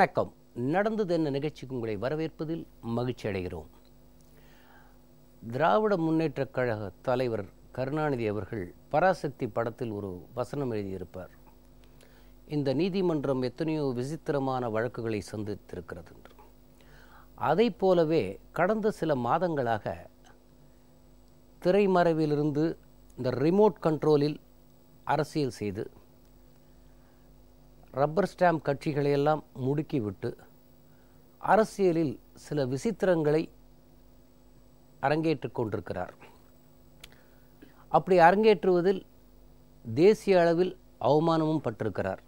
வணக்கம். நடந்தது என்ன நிகழ்ச்சிக்கு உங்களை வரவேற்பதில் மகிழ்ச்சி அடைகிறோம். திராவிட முன்னேற்றக் கழக தலைவர் கருணாநிதி அவர்கள் பராசக்தி படத்தில் ஒரு வசனம் எழுதியிருப்பார். இந்த நீதிமன்றம் எத்தனையோ விசித்திரமான வழக்குகளை சந்தித்திருக்கிறது என்று. அதை போலவே கடந்த சில மாதங்களாக திரைமறைவிலிருந்து இந்த ரிமோட் கண்ட்ரோலில் அரசியல் செய்து ரப்பர் ஸ்டாம்ப் கட்சிகளையெல்லாம் முடுக்கிவிட்டு அரசியலில் சில விசித்திரங்களை அரங்கேற்றிக் கொண்டிருக்கிறார். அப்படி அரங்கேற்றுவதில் தேசிய அளவில் அவமானமும் பட்டிருக்கிறார்.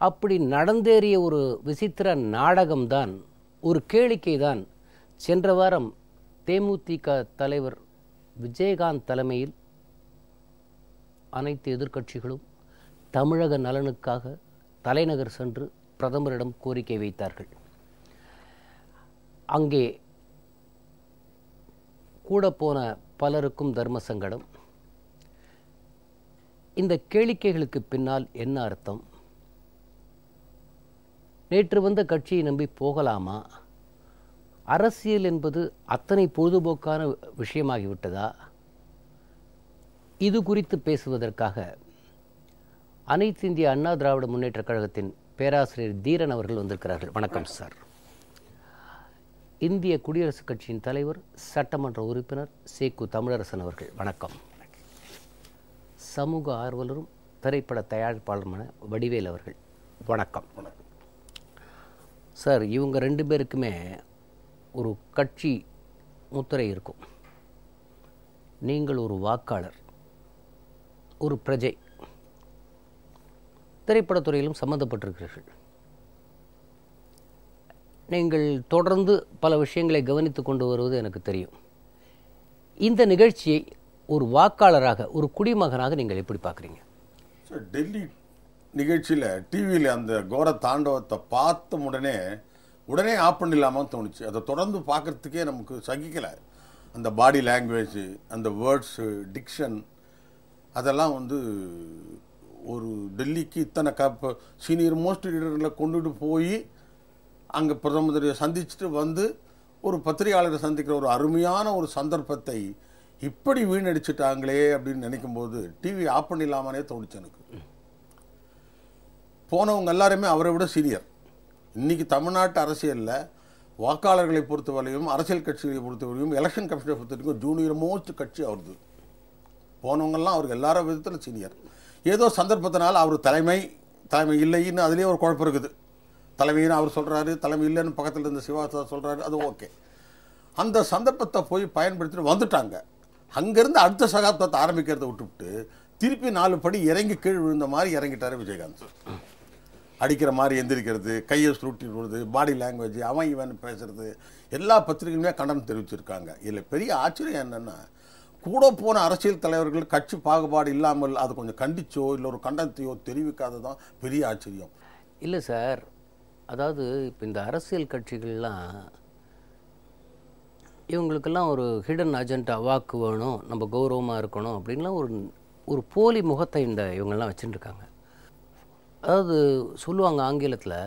அப்படி நடந்தேறிய ஒரு விசித்திர நாடகம்தான், ஒரு கேளிக்கை தான் சென்ற வாரம் தேமுதிக தலைவர் விஜயகாந்த் தலைமையில் அனைத்து எதிர்க்கட்சிகளும் தமிழக நலனுக்காக தலைநகர் சென்று பிரதமரிடம் கோரிக்கை வைத்தார்கள். அங்கே கூட போன பலருக்கும் தர்ம சங்கடம். இந்த கேளிக்கைகளுக்கு பின்னால் என்ன அர்த்தம்? நேற்று வந்த கட்சியை நம்பி போகலாமா? அரசியல் என்பது அத்தனை பொழுதுபோக்கான விஷயமாகிவிட்டதா? இது குறித்து பேசுவதற்காக அனைத்து இந்திய அண்ணா திராவிட முன்னேற்றக் கழகத்தின் பேராசிரியர் தீரன் அவர்கள் வந்திருக்கிறார்கள். வணக்கம் சார். இந்திய குடியரசுக் கட்சியின் தலைவர் சட்டமன்ற உறுப்பினர் சேக்கு தமிழரசன் அவர்கள் வணக்கம். சமூக ஆர்வலரும் திரைப்பட தயாரிப்பாளருமான வடிவேல் அவர்கள் வணக்கம். சார், இவங்க ரெண்டு பேருக்குமே ஒரு கட்சி முத்திரை இருக்கும். நீங்கள் ஒரு வாக்காளர், ஒரு பிரஜை, திரைப்படத்துறையிலும் சம்மந்தப்பட்டிருக்கிறீர்கள். நீங்கள் தொடர்ந்து பல விஷயங்களை கவனித்து கொண்டு வருவது எனக்கு தெரியும். இந்த நிகழ்ச்சியை ஒரு வாக்காளராக, ஒரு குடிமகனாக நீங்கள் எப்படி பார்க்குறீங்க? டெல்லி நிகழ்ச்சியில் டிவியில் அந்த கோர தாண்டவத்தை பார்த்த உடனே ஆஃப் பண்ணிடலாமான்னு தோணுச்சு. அதை தொடர்ந்து பார்க்குறதுக்கே நமக்கு சகிக்கலை. அந்த பாடி லாங்குவேஜ், அந்த வேர்ட்ஸு, டிக்ஷன், அதெல்லாம் ஒரு டெல்லிக்கு இத்தனை சீனியர் மோஸ்ட் லீடர்களை கொண்டுட்டு போய் அங்கே பிரதமரை சந்திச்சுட்டு ஒரு பத்திரிகையாளரை சந்திக்கிற ஒரு அருமையான ஒரு சந்தர்ப்பத்தை இப்படி வீணடிச்சிட்டாங்களே அப்படின்னு நினைக்கும்போது டிவி ஆஃப் பண்ணிடலாமானே தோணுச்சு எனக்கு. போனவங்க எல்லாருமே அவரை விட சீனியர். இன்றைக்கி தமிழ்நாட்டு அரசியலில் வாக்காளர்களை பொறுத்தவரையும், அரசியல் கட்சிகளை பொறுத்தவரையும், எலெக்ஷன் கமிஷனை பொறுத்தவரைக்கும் ஜூனியர் மோஸ்ட் கட்சி அவரது. போனவங்கெல்லாம் அவருக்கு எல்லார விதத்தில் சீனியர். ஏதோ சந்தர்ப்பத்தினால் அவர் தலைமை இல்லைன்னு அதுலேயே ஒரு குழப்பம் இருக்குது. தலைமைன்னு அவர் சொல்கிறாரு, தலைமை இல்லைன்னு பக்கத்தில் இருந்த சிவாசா சொல்கிறாரு, அது ஓகே. அந்த சந்தர்ப்பத்தை போய் பயன்படுத்திட்டு வந்துட்டாங்க. அங்கேருந்து அடுத்த சகாப்தத்தை ஆரம்பிக்கிறத விட்டுவிட்டு திருப்பி 4 படி இறங்கி கீழ் விழுந்த மாதிரி இறங்கிட்டார் விஜயகாந்த். அடிக்கிற மாதிரி எந்திரிக்கிறது, கையை சுருட்டி விடுறது, பாடி லாங்குவேஜ், அவன் இவன் பேசுறது, எல்லா பத்திரிகைகளுமே கண்டனம் தெரிவிச்சிருக்காங்க. இதில் பெரிய ஆச்சரியம் என்னென்னா, கூட போன அரசியல் தலைவர்கள் கட்சி பாகுபாடு இல்லாமல் அது கொஞ்சம் கண்டிச்சோ இல்லை ஒரு கண்டனத்தையோ தெரிவிக்காததான் பெரிய ஆச்சரியம். இல்லை சார், அதாவது இப்போ இந்த அரசியல் கட்சிகள்லாம் இவங்களுக்கெல்லாம் ஒரு ஹிடன் அஜெண்டா, வாக்கு வேணும், நம்ம கௌரவமாக இருக்கணும் அப்படின்லாம் ஒரு போலி முகத்தை இவங்கெல்லாம் வச்சுட்டுருக்காங்க. அதாவது சொல்லுவாங்க ஆங்கிலத்தில்,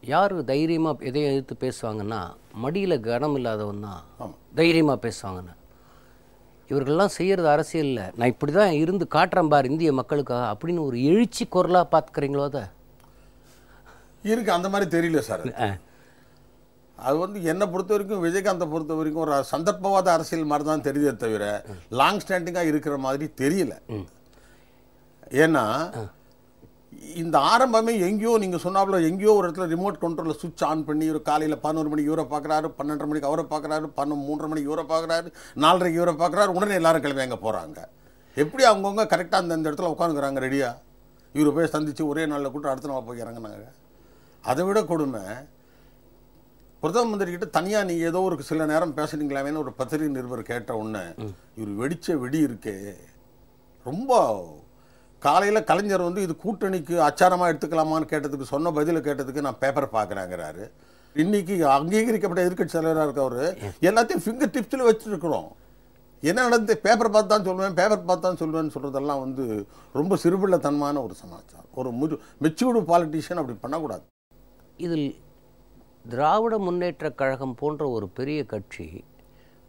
யார் தைரியமாக எதையும் எதிர்த்து பேசுவாங்கன்னா மடியில் கனம் இல்லாதவன் தான் தைரியமாக பேசுவாங்கன்னு. இவர்கள்லாம் செய்கிறது அரசியலில் நான் இப்படி தான் இருந்து காட்டுறேன் பார் இந்திய மக்களுக்காக அப்படின்னு ஒரு எழுச்சி குரலாக பார்த்துக்கிறீங்களோ? அதை இருக்கு, அந்த மாதிரி தெரியல சார். அது என்னை பொறுத்த வரைக்கும், விஜயகாந்தை பொறுத்த வரைக்கும் ஒரு சந்தர்ப்பவாத அரசியல் மாதிரி தான் தெரியுதே தவிர லாங் ஸ்டாண்டிங்காக இருக்கிற மாதிரி தெரியல. ஏன்னா இந்த ஆரம்பமே எங்கேயோ நீங்கள் சொன்னாப்புல எங்கேயோ ஒரு இடத்துல ரிமோட் கண்ட்ரோலில் சுவிட்ச் ஆன் பண்ணி ஒரு காலையில் 11 மணிக்கு இவரை பார்க்குறாரு, 12:30 மணிக்கு அவரை பார்க்குறாரு, 3:30 மணிக்கு இவரை பார்க்குறாரு, 4:30 இவரை பார்க்குறாரு, உடனே எல்லாரும் கிளம்பி அங்கே போகிறாங்க. எப்படி அவங்கவுங்க கரெக்டாக அந்த இடத்துல உட்காந்துக்கிறாங்க ரெடியாக. இவரை போய் சந்தித்து ஒரே நாளில் கூட அடுத்த நாள் போய் இறங்கினாங்க. அதை விட கொடுமை, பிரதம மந்திரிக்கிட்ட தனியாக நீங்கள் ஏதோ ஒரு சில நேரம் பேசுனீங்களாமேன்னு ஒரு பத்திரிகை நிருபர் கேட்ட உடனே இவர் வெடித்த வெடி இருக்கே ரொம்ப. காலையில் கலைஞர் இது கூட்டணிக்கு அச்சாரமாக எடுத்துக்கலாமான்னு கேட்டதுக்கு சொன்ன பதிலை கேட்டதுக்கு நான் பேப்பர் பார்க்குறாங்கிறாரு. இன்னைக்கு அங்கீகரிக்கப்பட்ட எதிர்கட்சி தலைவராக இருக்கவர் எல்லாத்தையும் ஃபிங்கர் டிப்ஸில் வச்சுருக்கிறோம். என்ன நடந்து பேப்பர் பார்த்து தான் சொல்லுவேன்னு சொல்கிறதெல்லாம் ரொம்ப சிறுபிள்ளத்தனமான ஒரு சமாச்சாரம். ஒரு மெச்சூர்டு பாலிட்டிஷியன் அப்படி பண்ணக்கூடாது. இதில் திராவிட முன்னேற்றக் கழகம் போன்ற ஒரு பெரிய கட்சி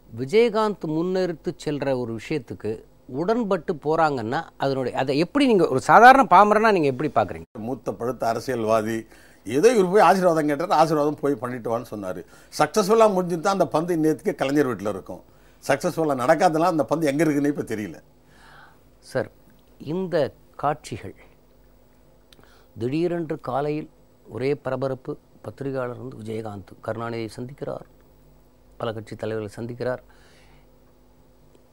விஜயகாந்த் முன்னெடுத்து செல்கிற ஒரு விஷயத்துக்கு உடன்பட்டு போகிறாங்கன்னா அதை எப்படி நீங்கள் ஒரு சாதாரண பாமரனா நீங்கள் எப்படி பார்க்குறீங்க? மூத்த பழுத்த அரசியல்வாதி ஏதோ இவர் போய் ஆசீர்வாதம் கேட்டார், ஆசீர்வாதம் போய் பண்ணிட்டு வான்னு சொன்னார். சக்ஸஸ்ஃபுல்லாக முடிஞ்சு தான் அந்த பந்து இன்னத்துக்கு கலைஞர் வீட்டில் இருக்கும். சக்ஸஸ்ஃபுல்லாக நடக்காதனால அந்த பந்து எங்கே இருக்குன்னு இப்போ தெரியல. சார், இந்த காட்சிகள் திடீரென்று காலையில் ஒரே பரபரப்பு. பத்திரிகையாளர் வந்து விஜயகாந்த் கருணாநிதியை சந்திக்கிறார், பல கட்சி தலைவர்களை சந்திக்கிறார்.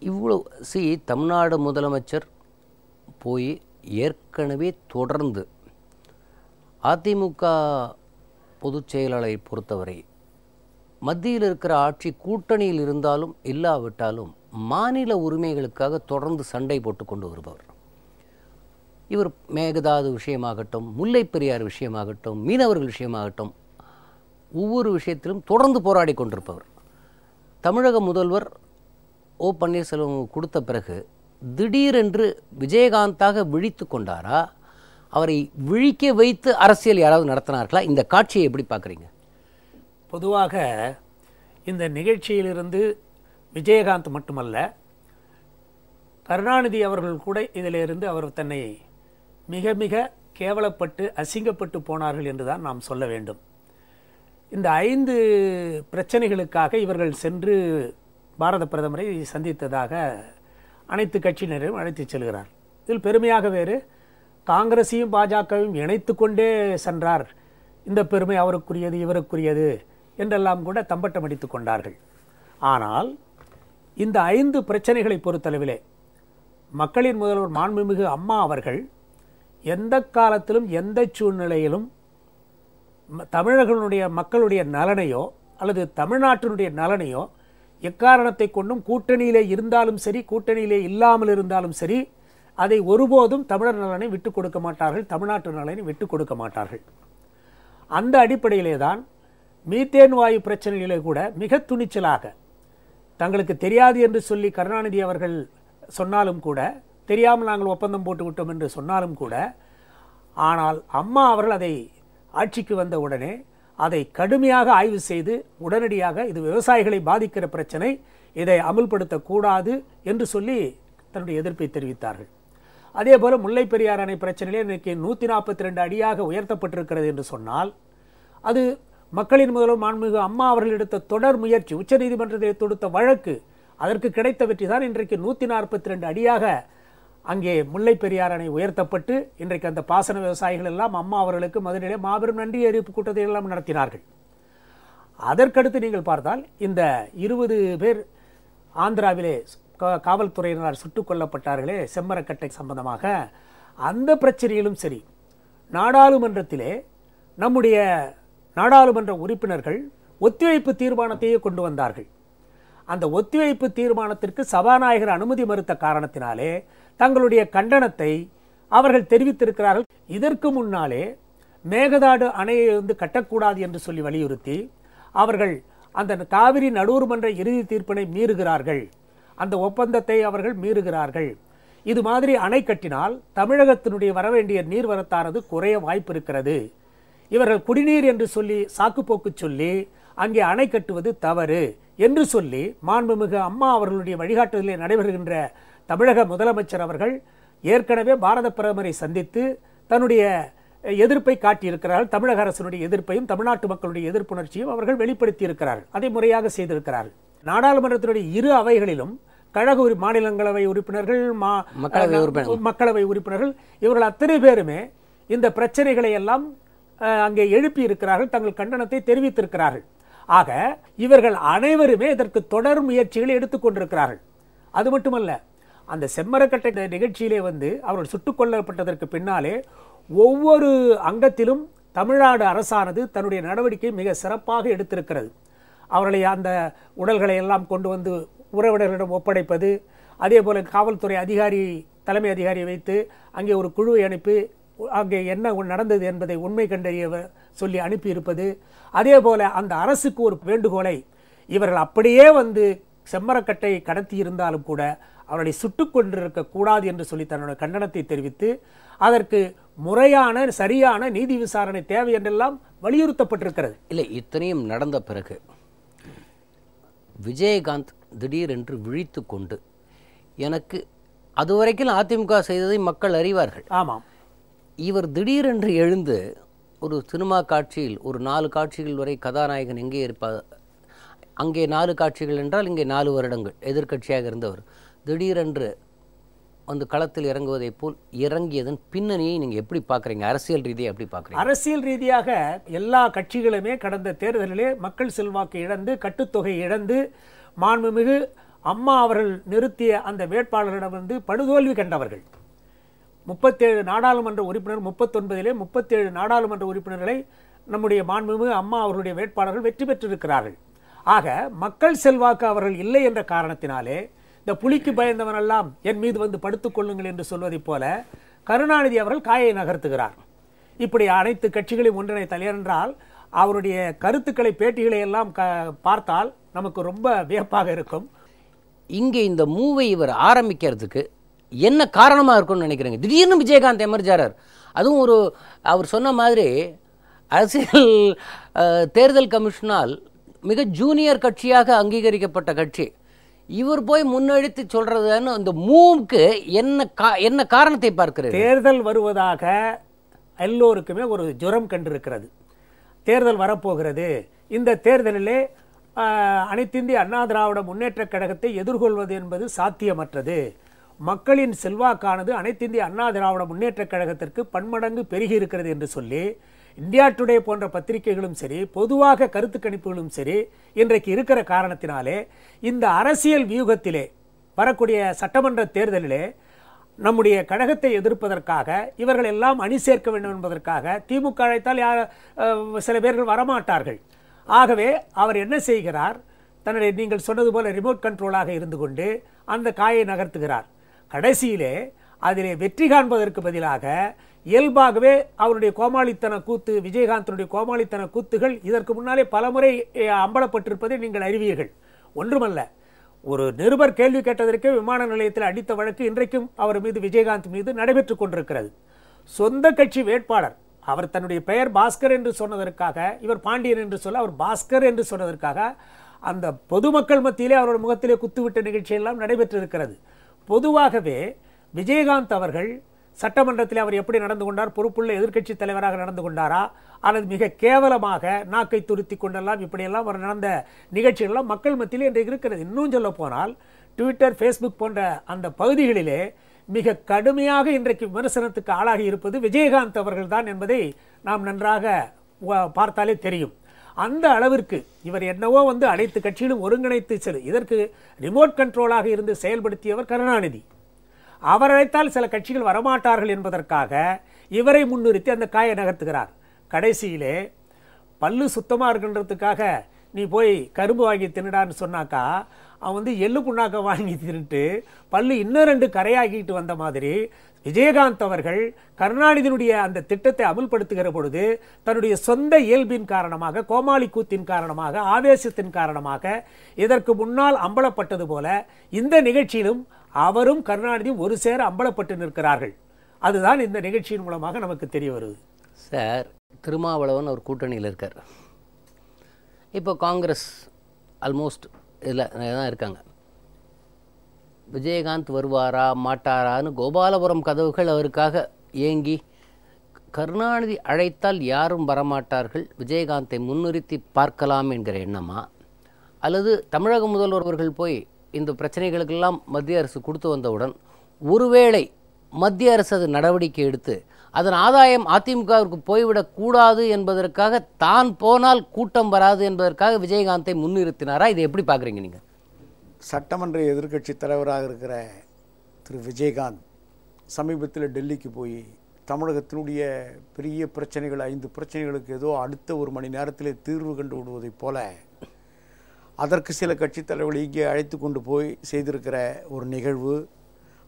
இவ்வளோ தமிழ்நாடு முதலமைச்சர் போய் ஏற்கனவே தொடர்ந்து அதிமுக பொதுச் செயலாளரை பொறுத்தவரை மத்தியில் இருக்கிற ஆட்சி கூட்டணியில் இருந்தாலும் இல்லாவிட்டாலும் மாநில உரிமைகளுக்காக தொடர்ந்து சண்டை போட்டு கொண்டு வருபவர். இவர் மேகதாது விஷயமாகட்டும், முல்லை பெரியார் விஷயமாகட்டும், மீனவர்கள் விஷயமாகட்டும், ஒவ்வொரு விஷயத்திலும் தொடர்ந்து போராடி கொண்டிருப்பவர். தமிழக முதல்வர் ஓ பன்னீர்செல்வம் கொடுத்த பிறகு திடீரென்று விஜயகாந்தாக விழித்து கொண்டாரா? அவரை விழிக்க வைத்து அரசியல் யாராவது நடத்தினார்களா? இந்த காட்சியை எப்படி பார்க்குறீங்க? பொதுவாக இந்த நிகழ்ச்சியிலிருந்து விஜயகாந்த் மட்டுமல்ல, கருணாநிதி அவர்கள் கூட இதிலிருந்து அவர் தன்னை மிக மிக கேவலப்பட்டு அசிங்கப்பட்டு போனார்கள் என்றுதான் நாம் சொல்ல வேண்டும். இந்த 5 பிரச்சனைகளுக்காக இவர்கள் சென்று பாரத பிரதமரை சந்தித்ததாக அனைத்து கட்சியினரையும் அழைத்துச் செல்கிறார். இதில் பெருமையாக வேறு காங்கிரஸையும் பாஜகவையும் இணைத்து கொண்டே சென்றார். இந்த பெருமை அவருக்குரியது, இவருக்குரியது என்றெல்லாம் கூட தம்பட்டம் அடித்துக் கொண்டார்கள். ஆனால் இந்த 5 பிரச்சனைகளை பொறுத்தளவிலே மக்களின் முதல்வர் மாண்புமிகு அம்மா அவர்கள் எந்த காலத்திலும் எந்த சூழ்நிலையிலும் தமிழர்களுடைய மக்களுடைய நலனையோ அல்லது தமிழ்நாட்டினுடைய நலனையோ எக்காரணத்தை கொண்டும் கூட்டணியிலே இருந்தாலும் சரி, கூட்டணியிலே இல்லாமல் இருந்தாலும் சரி, அதை ஒருபோதும் தமிழர் நலனை விட்டுக் கொடுக்க மாட்டார்கள், தமிழ்நாட்டு நலனை விட்டுக் கொடுக்க மாட்டார்கள். அந்த அடிப்படையிலே தான் மீத்தேன் வாயு பிரச்சனையிலே கூட மிக துணிச்சலாக, தங்களுக்கு தெரியாது என்று சொல்லி கருணாநிதி அவர்கள் சொன்னாலும் கூட, தெரியாமல் நாங்கள் ஒப்பந்தம் போட்டு விட்டோம் என்று சொன்னாலும் கூட, ஆனால் அம்மா அவர்கள் அதை ஆட்சிக்கு வந்த உடனே அதை கடுமையாக ஆய்வு செய்து உடனடியாக இது விவசாயிகளை பாதிக்கிற பிரச்சனை, இதை அமுல்படுத்தக்கூடாது என்று சொல்லி தன்னுடைய எதிர்ப்பை தெரிவித்தார்கள். அதே போல முல்லை பெரியார் அணை பிரச்சனையிலே இன்றைக்கு 142 அடியாக உயர்த்தப்பட்டிருக்கிறது என்று சொன்னால், அது மக்களின் முதல்வர் மாண்புமிகு அம்மா அவர்கள் எடுத்த தொடர் முயற்சி, உச்சநீதிமன்றத்தில் தொடுத்த வழக்கு, அதற்கு கிடைத்த வெற்றி தான் இன்றைக்கு 142 அடியாக அங்கே முல்லை பெரியார் அணை உயர்த்தப்பட்டு இன்றைக்கு அந்த பாசன விவசாயிகள் எல்லாம் அம்மா அவர்களுக்கு மதுரையிலே மாபெரும் நன்றி அறிவிப்பு கூட்டத்தை எல்லாம் நடத்தினார்கள். அதற்கடுத்து நீங்கள் பார்த்தால் இந்த 20 பேர் ஆந்திராவிலே காவல்துறையினரால் சுட்டுக் கொல்லப்பட்டார்களே செம்மரக்கட்டை சம்பந்தமாக, அந்த பிரச்சனையிலும் சரி நாடாளுமன்றத்திலே நம்முடைய நாடாளுமன்ற உறுப்பினர்கள் ஒத்திவைப்பு தீர்மானத்தையே கொண்டு வந்தார்கள். அந்த ஒத்திவைப்பு தீர்மானத்திற்கு சபாநாயகர் அனுமதி மறுத்த காரணத்தினாலே தங்களுடைய கண்டனத்தை அவர்கள் தெரிவித்திருக்கிறார்கள். இதற்கு முன்னாலே மேகதாடு அணையை கட்டக்கூடாது என்று சொல்லி வலியுறுத்தி அவர்கள் அந்த காவிரி நடுவர் மன்ற இறுதி தீர்ப்பினை மீறுகிறார்கள், அந்த ஒப்பந்தத்தை அவர்கள் மீறுகிறார்கள். இது மாதிரி அணை கட்டினால் தமிழகத்தினுடைய வரவேண்டிய நீர்வரத்தானது குறைய வாய்ப்பு இருக்கிறது, இவர்கள் குடிநீர் என்று சொல்லி சாக்குப்போக்கு சொல்லி அங்கே அணை கட்டுவது தவறு என்று சொல்லி மாண்புமிகு அம்மா அவர்களுடைய வழிகாட்டுதலில் நடைபெறுகின்ற தமிழக முதலமைச்சர் அவர்கள் ஏற்கனவே பாரத பிரதமரை சந்தித்து தன்னுடைய எதிர்ப்பை காட்டியிருக்கிறார்கள். தமிழக அரசினுடைய எதிர்ப்பையும் தமிழ்நாட்டு மக்களுடைய எதிர்ப்புணர்ச்சியும் அவர்கள் வெளிப்படுத்தி இருக்கிறார்கள். அதை முறையாக செய்திருக்கிறார்கள். நாடாளுமன்றத்தினுடைய 2 அவைகளிலும் கழக மாநிலங்களவை உறுப்பினர்கள், மக்களவை உறுப்பினர்கள், இவர்கள் அத்தனை பேருமே இந்த பிரச்சனைகளை எல்லாம் அங்கே எழுப்பி இருக்கிறார்கள், தங்கள் கண்டனத்தை தெரிவித்திருக்கிறார்கள். ஆக இவர்கள் அனைவருமே இதற்கு தொடர் முயற்சிகளை எடுத்துக்கொண்டிருக்கிறார்கள். அது மட்டுமல்ல, அந்த செம்மரக்கட்டை நிகழ்ச்சியிலே அவர்கள் சுட்டுக் கொல்லப்பட்டதற்கு பின்னாலே ஒவ்வொரு அங்கத்திலும் தமிழ்நாடு அரசானது தன்னுடைய நடவடிக்கை மிக சிறப்பாக எடுத்திருக்கிறது. அவர்களை அந்த உடல்களை எல்லாம் கொண்டு வந்து உறவினர்களிடம் ஒப்படைப்பது, அதே போல காவல்துறை அதிகாரி, தலைமை அதிகாரியை வைத்து அங்கே ஒரு குழுவை அனுப்பி அங்கே என்ன நடந்தது என்பதை உண்மை கண்டறிய சொல்லி அனுப்பியிருப்பது, அதே போல அந்த அரசுக்கு ஒரு வேண்டுகோளை இவர்கள் அப்படியே செம்மரக்கட்டை கடத்தி இருந்தாலும் கூட அவர்களை சுட்டுக் கொண்டிருக்க கூடாது என்று சொல்லி தன்னுடைய கண்டனத்தை தெரிவித்து அதற்கு முறையான சரியான நீதி விசாரணை தேவை என்றெல்லாம் வலியுறுத்தப்பட்டிருக்கிறது. இல்லை, இத்தனையும் நடந்த பிறகு விஜயகாந்த் திடீரென்று விழித்து கொண்டு, எனக்கு அதுவரைக்கும் அதிமுக செய்ததை மக்கள் அறிவார்கள், ஆமாம், இவர் திடீரென்று எழுந்து ஒரு சினிமா காட்சியில் ஒரு 4 காட்சிகள் வரை கதாநாயகன் எங்கே இருப்பார், அங்கே 4 காட்சிகள் என்றால் இங்கே 4 வருடங்கள் எதிர்க்கட்சியாக இருந்தவர் திடீரென்று வந்து களத்தில் இறங்குவதை போல் இறங்கியதன் பின்னணியை நீங்கள் எப்படி பார்க்குறீங்க? அரசியல் ரீதியாக எப்படி பார்க்குறீங்க? அரசியல் ரீதியாக எல்லா கட்சிகளுமே கடந்த தேர்தலிலே மக்கள் செல்வாக்கு இழந்து, கட்டுத்தொகை இழந்து, மாண்புமிகு அம்மா அவர்கள் நிறுத்திய அந்த வேட்பாளரிடமிருந்து படுதோல்வி கண்டவர்கள். 37 நாடாளுமன்ற உறுப்பினர் 39 37 நாடாளுமன்ற உறுப்பினர்களை நம்முடைய மாண்புமிகு அம்மா அவர்களுடைய வேட்பாளர்கள் வெற்றி பெற்றிருக்கிறார்கள். ஆக மக்கள் செல்வாக்கு அவர்கள் இல்லை என்ற காரணத்தினாலே இந்த புலிக்கு பயந்தவனெல்லாம் என் மீது வந்து படுத்துக் கொள்ளுங்கள் என்று சொல்வதைப் போல கருணாநிதி அவர்கள் காயை நகர்த்துகிறார். இப்படி அனைத்து கட்சிகளையும் ஒன்றிணைத்தால், என்றால் அவருடைய கருத்துக்களை, பேட்டிகளை எல்லாம் பார்த்தால் நமக்கு ரொம்ப வியப்பாக இருக்கும். இங்கே இந்த மூவை இவர் ஆரம்பிக்கிறதுக்கு என்ன காரணமாக இருக்கும்னு நினைக்கிறீங்க? திடீர்னு விஜயகாந்த் எமர்ஜாரர், அதுவும் அவர் சொன்ன மாதிரி அரசியல் தேர்தல் கமிஷனால் மிக ஜூனியர் கட்சியாக அங்கீகரிக்கப்பட்ட கட்சி, இவர் போய் முன்னெடுத்து சொல்றதுன்னு இந்த மூவுக்கு என்ன காரணத்தை பார்க்கிறது? தேர்தல் வருவதாக எல்லோருக்குமே ஒரு ஜுரம் கண்டிருக்கிறது. தேர்தல் வரப்போகிறது, இந்த தேர்தலிலே அனைத்து இந்திய அண்ணா திராவிட முன்னேற்ற கழகத்தை எதிர்கொள்வது என்பது சாத்தியமற்றது, மக்களின் செல்வாக்கானது அனைத்து இந்திய அண்ணா திராவிட முன்னேற்ற கழகத்திற்கு பன்மடங்கு பெருகி இருக்கிறது என்று சொல்லி இந்தியா டுடே போன்ற பத்திரிகைகளும் சரி, பொதுவாக கருத்து கணிப்புகளும் சரி இன்றைக்கு இருக்கிற காரணத்தினாலே இந்த அரசியல் வியூகத்திலே வரக்கூடிய சட்டமன்ற தேர்தலிலே நம்முடைய கழகத்தை எதிர்ப்பதற்காக இவர்கள் எல்லாம் அணி சேர்க்க வேண்டும் என்பதற்காக திமுக அழைத்தால் சில பேர்கள் வரமாட்டார்கள். ஆகவே அவர் என்ன செய்கிறார், தன்னுடைய நீங்கள் சொன்னது போல ரிமோட் கண்ட்ரோலாக இருந்து கொண்டு அந்த காயை நகர்த்துகிறார். கடைசியிலே அதிலே வெற்றி காண்பதற்கு பதிலாக இயல்பாகவே அவருடைய கோமாளித்தன கூத்து, விஜயகாந்தனுடைய கோமாளித்தன கூத்துகள் இதற்கு முன்னாலே பலமுறை அம்பலப்பட்டிருப்பதை நீங்கள் அறிவீர்கள். ஒன்றுமல்ல, ஒரு நிருபர் கேள்வி கேட்டதற்கே விமான நிலையத்தில் அடித்த வழக்கு இன்றைக்கும் அவர் மீது, விஜயகாந்த் மீது நடைபெற்றுக் கொண்டிருக்கிறது. சொந்த கட்சி வேட்பாளர், அவர் தன்னுடைய பெயர் பாஸ்கர் என்று சொன்னதற்காக, இவர் பாண்டியன் என்று சொல்ல அவர் பாஸ்கர் என்று சொன்னதற்காக அந்த பொதுமக்கள் மத்தியிலே அவருடைய முகத்திலே குத்துவிட்ட நிகழ்ச்சியெல்லாம் நடைபெற்றிருக்கிறது. பொதுவாகவே விஜயகாந்த் அவர்கள் சட்டமன்றத்தில் அவர் எப்படி நடந்து கொண்டார், பொறுப்புள்ள எதிர்க்கட்சி தலைவராக நடந்து கொண்டாரா, அல்லது மிக கேவலமாக நாக்கை துருத்தி கொண்டெல்லாம் இப்படியெல்லாம் அவர் நடந்த நிகழ்ச்சிகள்லாம் மக்கள் மத்தியிலே இன்றைக்கு இருக்கிறது. இன்னும் சொல்ல போனால் ட்விட்டர், ஃபேஸ்புக் போன்ற அந்த பகுதிகளிலே மிக கடுமையாக இன்றைக்கு விமர்சனத்துக்கு ஆளாகி இருப்பது விஜயகாந்த் அவர்கள் தான் என்பதை நாம் நன்றாக பார்த்தாலே தெரியும். அந்த அளவிற்கு இவர் என்னவோ வந்து அனைத்து கட்சிகளும் ஒருங்கிணைத்து இதற்கு ரிமோட் கண்ட்ரோலாக இருந்து செயல்படுத்தியவர் கருணாநிதி. அவர் அழைத்தால் சில கட்சிகள் வரமாட்டார்கள் என்பதற்காக இவரை முன்னிறுத்தி அந்த காயை நகர்த்துகிறார். கடைசியிலே பல்லு சுத்தமாக இருக்கின்றதுக்காக நீ போய் கரும்பு வாங்கி தின்னுடான்னு சொன்னாக்கா அவன் வந்து எள்ளு புண்ணாக்க வாங்கி தின்னுட்டு பல்லு இன்னும் 2 கரையாகிட்டு வந்த மாதிரி விஜயகாந்த் அவர்கள் கருணாநிதியினுடைய அந்த திட்டத்தை அமுல்படுத்துகிற பொழுது தன்னுடைய சொந்த இயல்பின் காரணமாக, கோமாளி கூத்தின் காரணமாக, ஆவேசத்தின் காரணமாக இதற்கு முன்னால் அம்பலப்பட்டது போல இந்த நிகழ்ச்சியிலும் அவரும் கருணாநிதியும் ஒரு சேர அம்பலப்பட்டு நிற்கிறார்கள். அதுதான் இந்த நிகழ்ச்சியின் மூலமாக நமக்கு தெரிய வருது. சார், திருமாவளவன் ஒரு கூட்டணியில் இருக்கார். இப்போ காங்கிரஸ் ஆல்மோஸ்ட் இதில் தான் இருக்காங்க. விஜயகாந்த் வருவாரா மாட்டாரான்னு கோபாலபுரம் கதவுகள் அவருக்காக ஏங்கி, கருணாநிதி அழைத்தால் யாரும் வரமாட்டார்கள், விஜயகாந்தை முன்னிறுத்தி பார்க்கலாம் என்கிற எண்ணமா, அல்லது தமிழக முதல்வர் அவர்கள் போய் இந்த பிரச்சனைகளுக்கெல்லாம் மத்திய அரசு கொடுத்து வந்தவுடன் ஒருவேளை மத்திய அரசு அது நடவடிக்கை எடுத்து அதன் ஆதாயம் அதிமுகவிற்கு போய்விடக்கூடாது என்பதற்காக தான் போனால் கூட்டம் வராது என்பதற்காக விஜயகாந்தை முன்னிறுத்தினாரா? இதை எப்படி பார்க்குறீங்க நீங்கள்? சட்டமன்ற எதிர்க்கட்சி தலைவராக இருக்கிற திரு விஜயகாந்த் சமீபத்தில் டெல்லிக்கு போய் தமிழகத்தினுடைய பெரிய பிரச்சனைகள் 5 பிரச்சனைகளுக்கு ஏதோ அடுத்த 1 மணி நேரத்தில் தீர்வு கண்டு விடுவதைப் போல அதற்கு சில கட்சித் தலைவர்கள் இங்கே அழைத்து கொண்டு போய் செய்திருக்கிற ஒரு நிகழ்வு,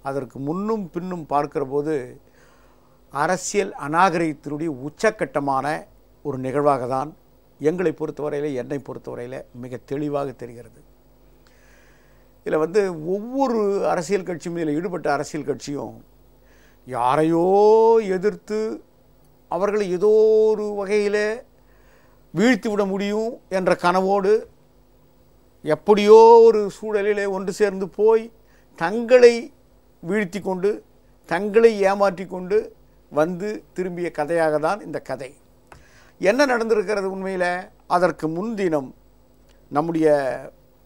அதற்கு முன்னும் பின்னும் பார்க்கிற போது அரசியல் அநாகரிகத்தினுடைய உச்சக்கட்டமான ஒரு நிகழ்வாக தான் எங்களை பொறுத்தவரையில், என்னை பொறுத்தவரையில் மிக தெளிவாக தெரிகிறது. இதில் வந்து ஒவ்வொரு அரசியல் கட்சியும், இதில் ஈடுபட்ட அரசியல் கட்சியும் யாரையோ எதிர்த்து அவர்களை ஏதோ ஒரு வகையில் வீழ்த்தி விட முடியும் என்ற கனவோடு எப்படியோ ஒரு சூழலிலே ஒன்று சேர்ந்து போய் தங்களை வீழ்த்தி கொண்டு தங்களை ஏமாற்றி கொண்டு வந்து திரும்பிய கதையாக தான் இந்த கதை. என்ன நடந்திருக்கிறது உண்மையில்? அதற்கு முன்தினம் நம்முடைய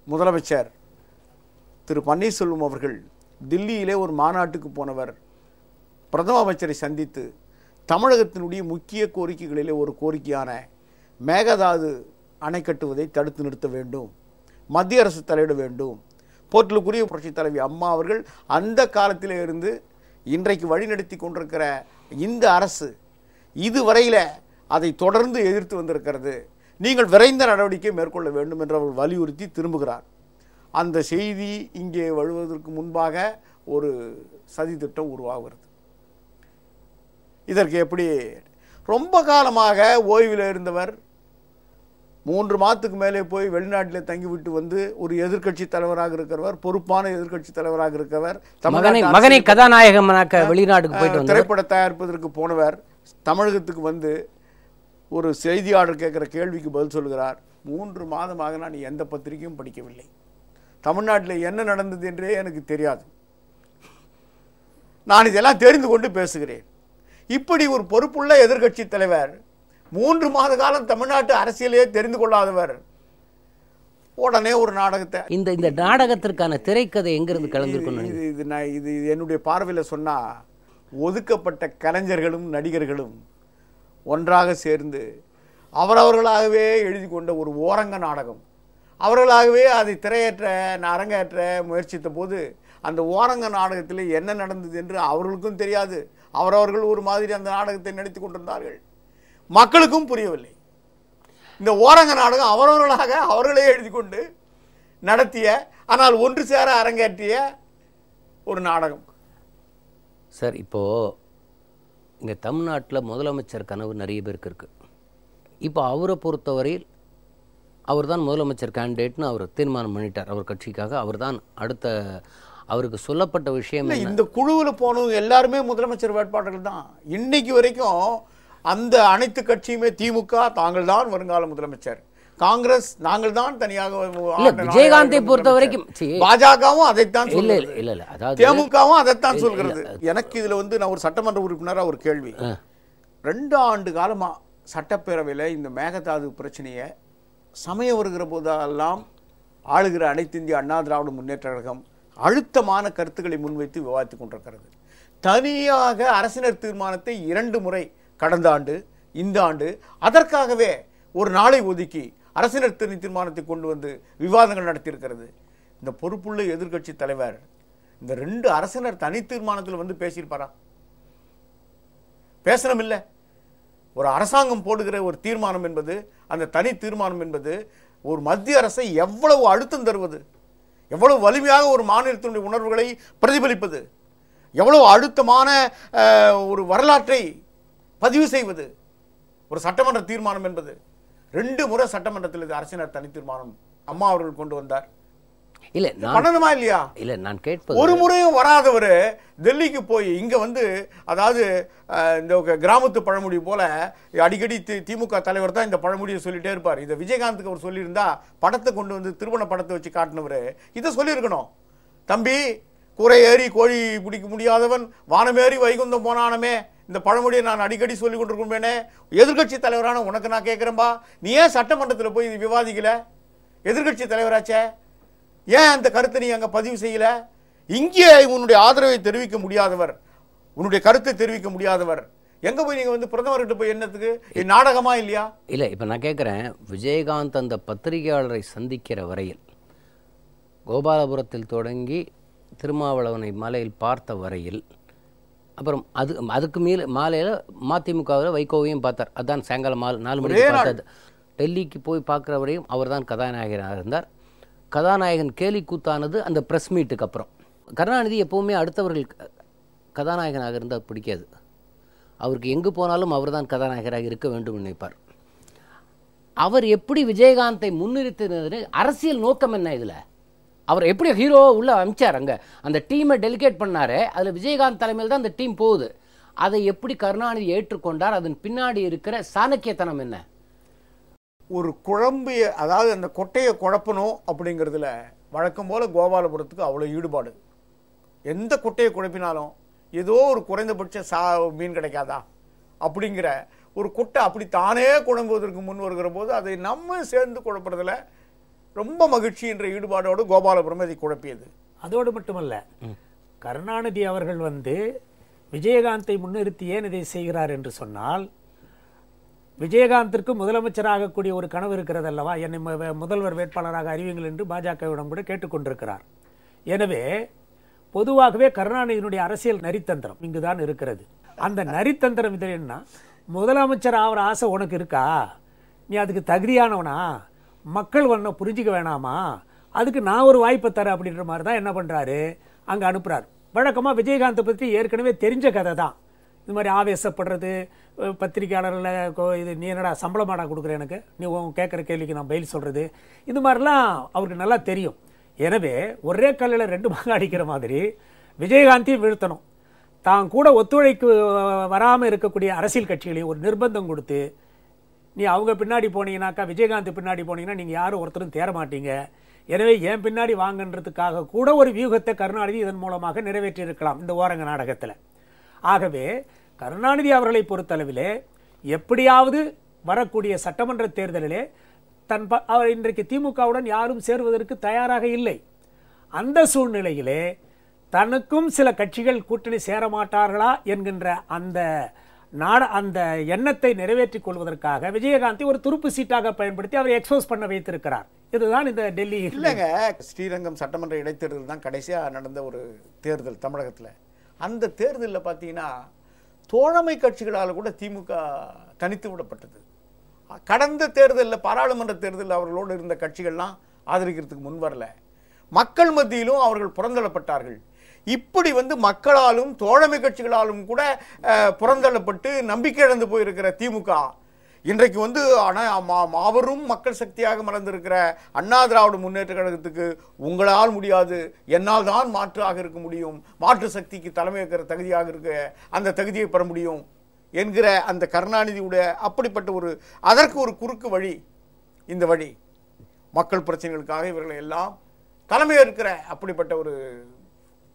முதலமைச்சர் திரு பன்னீர்செல்வம் அவர்கள் தில்லியிலே ஒரு மாநாட்டுக்கு போனவர் பிரதம அமைச்சரை சந்தித்து தமிழகத்தினுடைய முக்கிய கோரிக்கைகளிலே ஒரு கோரிக்கையான மேகதாது அணை கட்டுவதை தடுத்து நிறுத்த வேண்டும், மத்திய அரசு தலையிட வேண்டும். போற்றலுக்குரிய புரட்சித் தலைவி அம்மா அவர்கள் அந்த காலத்திலே இருந்து இன்றைக்கு வழிநடத்தி கொண்டிருக்கிற இந்த அரசு இதுவரையில் அதை தொடர்ந்து எதிர்த்து வந்திருக்கிறது. நீங்கள் விரைந்த நடவடிக்கை மேற்கொள்ள வேண்டும் என்று அவர் வலியுறுத்தி திரும்புகிறார். அந்த செய்தி இங்கே வருவதற்கு முன்பாக ஒரு சதி திட்டம் உருவாகிறது. இதற்கு எப்படி ரொம்ப காலமாக ஓய்வில் இருந்தவர் 3 மாதத்துக்கு மேலே போய் வெளிநாட்டில் தங்கிவிட்டு வந்து ஒரு எதிர்க்கட்சி தலைவராக இருக்கிறவர், பொறுப்பான எதிர்க்கட்சி தலைவராக இருக்கிறவர், மகனை கதாநாயகனாக வெளிநாட்டுக்கு போயிட்டு திரைப்பட தயாரிப்பதற்கு போனவர் தமிழகத்துக்கு வந்து ஒரு செய்தியாளர் கேட்குற கேள்விக்கு பதில் சொல்கிறார். 3 மாதமாக நான் எந்த பத்திரிகையும் படிக்கவில்லை, தமிழ்நாட்டில் என்ன நடந்தது என்றே எனக்கு தெரியாது, நான் இதெல்லாம் தெரிந்து கொண்டு பேசுகிறேன். இப்படி ஒரு பொறுப்புள்ள எதிர்க்கட்சி தலைவர் 3 மாத காலம் தமிழ்நாட்டு அரசியலையே தெரிந்து கொள்ளாதவர் உடனே ஒரு நாடகத்தை, இந்த நாடகத்திற்கான திரைக்கதை எங்கிருந்து கலந்துருக்கணும்? இது என்னுடைய பார்வையில் சொன்னால் ஒதுக்கப்பட்ட கலைஞர்களும் நடிகர்களும் ஒன்றாக சேர்ந்து அவரவர்களாகவே எழுதி கொண்ட ஒரு ஓரங்க நாடகம். அவர்களாகவே அதை திரையேற்ற அரங்கேற்ற முயற்சித்த போது அந்த ஓரங்க நாடகத்தில் என்ன நடந்தது என்று அவர்களுக்கும் தெரியாது. அவரவர்கள் ஒரு மாதிரி அந்த நாடகத்தை நடத்தி கொண்டிருந்தார்கள். மக்களுக்கும் புரியவில்லை. இந்த ஓரங்க நாடகம் அவரவர்களாக அவர்களே எழுதி கொண்டு நடத்திய, ஆனால் ஒன்று சேர அரங்கேற்றிய ஒரு நாடகம். சார், இப்போது இங்கே தமிழ்நாட்டில் முதலமைச்சர் கனவு நிறைய பேருக்கு இருக்குது. இப்போ அவரை பொறுத்தவரையில் அவர் தான் முதலமைச்சர் கேண்டிடேட்னு அவர் தீர்மானம் பண்ணிட்டார். அவர் கட்சிக்காக அவர் தான் அடுத்த, அவருக்கு சொல்லப்பட்ட விஷயம். இந்த குழுவில் போனவங்க எல்லாருமே முதலமைச்சர் வேட்பாளர்கள் தான். இன்னைக்கு வரைக்கும் அந்த அனைத்து கட்சியுமே திமுக தாங்கள் தான் வருங்கால முதலமைச்சர், காங்கிரஸ் நாங்கள் தான் தனியாக, விஜயகாந்தை பொறுத்த வரைக்கும் பாஜகவும் அதைத்தான் சொல்லுது, தேமுகவும் அதைத்தான் சொல்கிறது. எனக்கு இதுல வந்து நான் ஒரு சட்டமன்ற உறுப்பினராக ஒரு கேள்வி. 2 ஆண்டு காலமா சட்டப்பேரவையில் இந்த மேகதாது பிரச்சனையை சமயம் வருகிற போதெல்லாம் ஆளுகிற அனைத்து இந்திய அண்ணா திராவிட முன்னேற்ற கழகம் அழுத்தமான கருத்துக்களை முன்வைத்து விவாதித்துக் கொண்டிருக்கிறது. தனியாக அரசினர் தீர்மானத்தை 2 முறை, கடந்த ஆண்டு இந்த ஆண்டு, அதற்காகவே ஒரு நாளை ஒதுக்கி அரசினர் தீர்மானத்தை கொண்டு வந்து விவாதங்கள் நடத்தியிருக்கிறது. இந்த பொறுப்புள்ள எதிர்க்கட்சி தலைவர் இந்த 2 அரசினர் தனி தீர்மானத்தில் வந்து பேசியிருப்பாரா? பேசணும் இல்லை. ஒரு அரசாங்கம் போடுகிற ஒரு தீர்மானம் என்பது, அந்த தனி தீர்மானம் என்பது ஒரு மத்திய அரசை எவ்வளவு அழுத்தம் தருவது, எவ்வளவு வலிமையாக ஒரு மாநிலத்தினுடைய உணர்வுகளை பிரதிபலிப்பது, எவ்வளவு அழுத்தமான ஒரு வரலாற்றை பதிவு செய்வது ஒரு சட்டமன்ற தீர்மானம் என்பது. 2 முறை சட்டமன்றத்தில் இது அரசினர் தனி தீர்மானம் அம்மா அவர்கள் கொண்டு வந்தார். இல்லை பண்ணணுமா இல்லையா? இல்லை, நான் கேட்பது, ஒரு முறையும் வராதவர் டெல்லிக்கு போய் இங்க வந்து, அதாவது இந்த கிராமத்து பழமொழி போல அடிக்கடி திமுக தலைவர் தான் இந்த பழமொழியை சொல்லிட்டே இருப்பார். இதை விஜயகாந்துக்கு அவர் சொல்லியிருந்தா படத்தை கொண்டு வந்து திருமண படத்தை வச்சு காட்டினவர் இதை சொல்லியிருக்கணும். தம்பி, கூரை ஏறி கோழி பிடிக்க முடியாதவன் வானமேறி வைகுந்தம் போனானமே, இந்த பழமொழியை நான் அடிக்கடி சொல்லி கொண்டிருக்கேனே, எதிர்கட்சி தலைவரான உனக்கு நான் கேட்குறேன்பா, நீ ஏன் சட்டமன்றத்தில் போய் இது விவாதிக்கல? எதிர்கட்சி தலைவராச்சே, ஏன் அந்த கருத்தை நீ அங்கே பதிவு செய்யல? இங்கே உன்னுடைய ஆதரவை தெரிவிக்க முடியாதவர், உன்னுடைய கருத்தை தெரிவிக்க முடியாதவர் எங்க போய் நீங்க வந்து பிரதமர்கிட்ட போய் என்னத்துக்கு? நாடகமா இல்லையா? இல்லை, இப்போ நான் கேட்குறேன், விஜயகாந்த் அந்த பத்திரிகையாளரை சந்திக்கிற வரையில், கோபாலபுரத்தில் தொடங்கி திருமாவளவனை மலையில் பார்த்த வரையில், அப்புறம் அதுக்கு மாலையில் மதிமுகவில் வைகோவையும் பார்த்தார். அதுதான் சாயங்காலம் 4 மணிக்கு பார்த்தது. டெல்லிக்கு போய் பார்க்குற வரையும் அவர் தான் கதாநாயகனாக இருந்தார். கதாநாயகன் கேலி கூத்தானது அந்த ப்ரெஸ் மீட்டுக்கு அப்புறம். கருணாநிதி எப்போவுமே அடுத்தவர்கள் கதாநாயகனாக இருந்தால் பிடிக்காது. அவருக்கு எங்கு போனாலும் அவர் தான் கதாநாயகராக இருக்க வேண்டும் நினைப்பார். அவர் எப்படி விஜயகாந்தை முன்னிறுத்தினது, அரசியல் நோக்கம் என்ன இதில்? அவர் எப்படி ஹீரோ உள்ள அமிச்சார், அங்கே அந்த டீமை டெலிகேட் பண்ணாரு, அதில் விஜயகாந்த் தலைமையில் தான் அந்த டீம் போகுது. அதை எப்படி கருணாநிதி ஏற்றுக்கொண்டார்? அதன் பின்னாடி இருக்கிற சாணக்கியத்தனம் என்ன? ஒரு குழம்பிய, அதாவது அந்த கொட்டையை குழப்பணும் அப்படிங்கிறதுல வழக்கம் போல் கோபாலபுரத்துக்கு அவ்வளோ ஈடுபாடு. எந்த கொட்டையை குழப்பினாலும் ஏதோ ஒரு குறைந்தபட்ச மீன் கிடைக்காதா அப்படிங்கிற ஒரு கொட்டை அப்படி தானே குழம்புவதற்கு முன் வருகிற போது அதை நம்ம சேர்ந்து குழப்பறதுல ரொம்ப மகிழ்ச்சி என்ற ஈடுபாடோடு கோபாலபுரம் அதை குழப்பியது. அதோடு மட்டுமல்ல, கருணாநிதி அவர்கள் விஜயகாந்தை முன்னிறுத்தி ஏன் இதை செய்கிறார் என்று சொன்னால், விஜயகாந்திற்கு முதலமைச்சராகக்கூடிய ஒரு கனவு இருக்கிறது அல்லவா, என்னை முதல்வர் வேட்பாளராக அறிவியுங்கள் என்று பாஜகவிடம் கூட கேட்டுக்கொண்டிருக்கிறார். எனவே பொதுவாகவே கருணாநிதியினுடைய அரசியல் நரித்தந்திரம் இங்குதான் இருக்கிறது. அந்த நரித்தந்திரம் இது என்ன, முதலமைச்சர் ஆகிற ஆசை உனக்கு இருக்கா, நீ அதுக்கு தகுதியானவனா, மக்கள் ஒன்றை புரிஞ்சிக்க வேணாமா, அதுக்கு நான் ஒரு வாய்ப்பை தரேன் அப்படின்ற மாதிரி தான் என்ன பண்ணுறாரு, அங்கே அனுப்புகிறார். வழக்கமாக விஜயகாந்தை பற்றி ஏற்கனவே தெரிஞ்ச கதை தான். இது மாதிரி ஆவேசப்படுறது, பத்திரிகையாளர்களை இது நீ என்னடா சம்பளமாடா கொடுக்குற எனக்கு, நீ கேட்குற கேள்விக்கு நான் பதில் சொல்கிறது, இது மாதிரிலாம் அவருக்கு நல்லா தெரியும். எனவே ஒரே கல்லில் ரெண்டு மாங்க அடிக்கிற மாதிரி விஜயகாந்தையும் வீழ்த்தணும், தான் கூட ஒத்துழைக்கு வராமல் இருக்கக்கூடிய அரசியல் கட்சிகளையும் ஒரு நிர்பந்தம் கொடுத்து, நீ அவங்க பின்னாடி போனீங்கன்னாக்கா, விஜயகாந்த் பின்னாடி போனீங்கன்னா நீங்கள் யாரும் ஒருத்தரும் தேர மாட்டீங்க, எனவே ஏன் பின்னாடி வாங்கன்றதுக்காக கூட ஒரு வியூகத்தை கருணாநிதி இதன் மூலமாக நிறைவேற்றியிருக்கலாம் இந்த ஓரங்க நாடகத்தில். ஆகவே கருணாநிதி அவர்களை பொறுத்தளவிலே எப்படியாவது வரக்கூடிய சட்டமன்ற தேர்தலிலே அவர் இன்றைக்கு திமுகவுடன் யாரும் சேருவதற்கு தயாராக இல்லை. அந்த சூழ்நிலையிலே தனக்கும் சில கட்சிகள் கூட்டணி சேரமாட்டார்களா என்கின்ற அந்த எண்ணத்தை நிறைவேற்றிக் கொள்வதற்காக விஜயகாந்தை ஒரு துருப்பு சீட்டாக பயன்படுத்தி அவரை எக்ஸ்போஸ் பண்ண வைத்திருக்கிறார். இதுதான் இந்த டெல்லி இல்லைங்க. ஸ்ரீரங்கம் சட்டமன்ற இடைத்தேர்தல் தான் கடைசியாக நடந்த ஒரு தேர்தல் தமிழகத்தில். அந்த தேர்தலில் பார்த்தீங்கன்னா தோழமை கட்சிகளால் கூட திமுக தனித்து விடப்பட்டது. கடந்த தேர்தலில் பாராளுமன்ற தேர்தலில் அவர்களோடு இருந்த கட்சிகள்லாம் ஆதரிக்கிறதுக்கு முன் வரல. மக்கள் மத்தியிலும் அவர்கள் புறந்தள்ளப்பட்டார்கள். இப்படி மக்களாலும் தோழமை கட்சிகளாலும் கூட புறந்தள்ளப்பட்டு நம்பிக்கை இழந்து போயிருக்கிற திமுக இன்றைக்கு மாபெரும் மக்கள் சக்தியாக மலர்ந்திருக்கிற அண்ணா திராவிட முன்னேற்ற கழகத்துக்கு உங்களால் முடியாது, என்னால் தான் மாற்றாக இருக்க முடியும், மாற்று சக்திக்கு தலைமை இருக்கிற தகுதியாக இருக்க அந்த தகுதியை பெற முடியும் என்கிற அந்த கருணாநிதியுடைய அப்படிப்பட்ட அதற்கு ஒரு குறுக்கு வழி இந்த வழி. மக்கள் பிரச்சனைகளுக்காக இவர்களை எல்லாம் தலைமை இருக்கிற அப்படிப்பட்ட ஒரு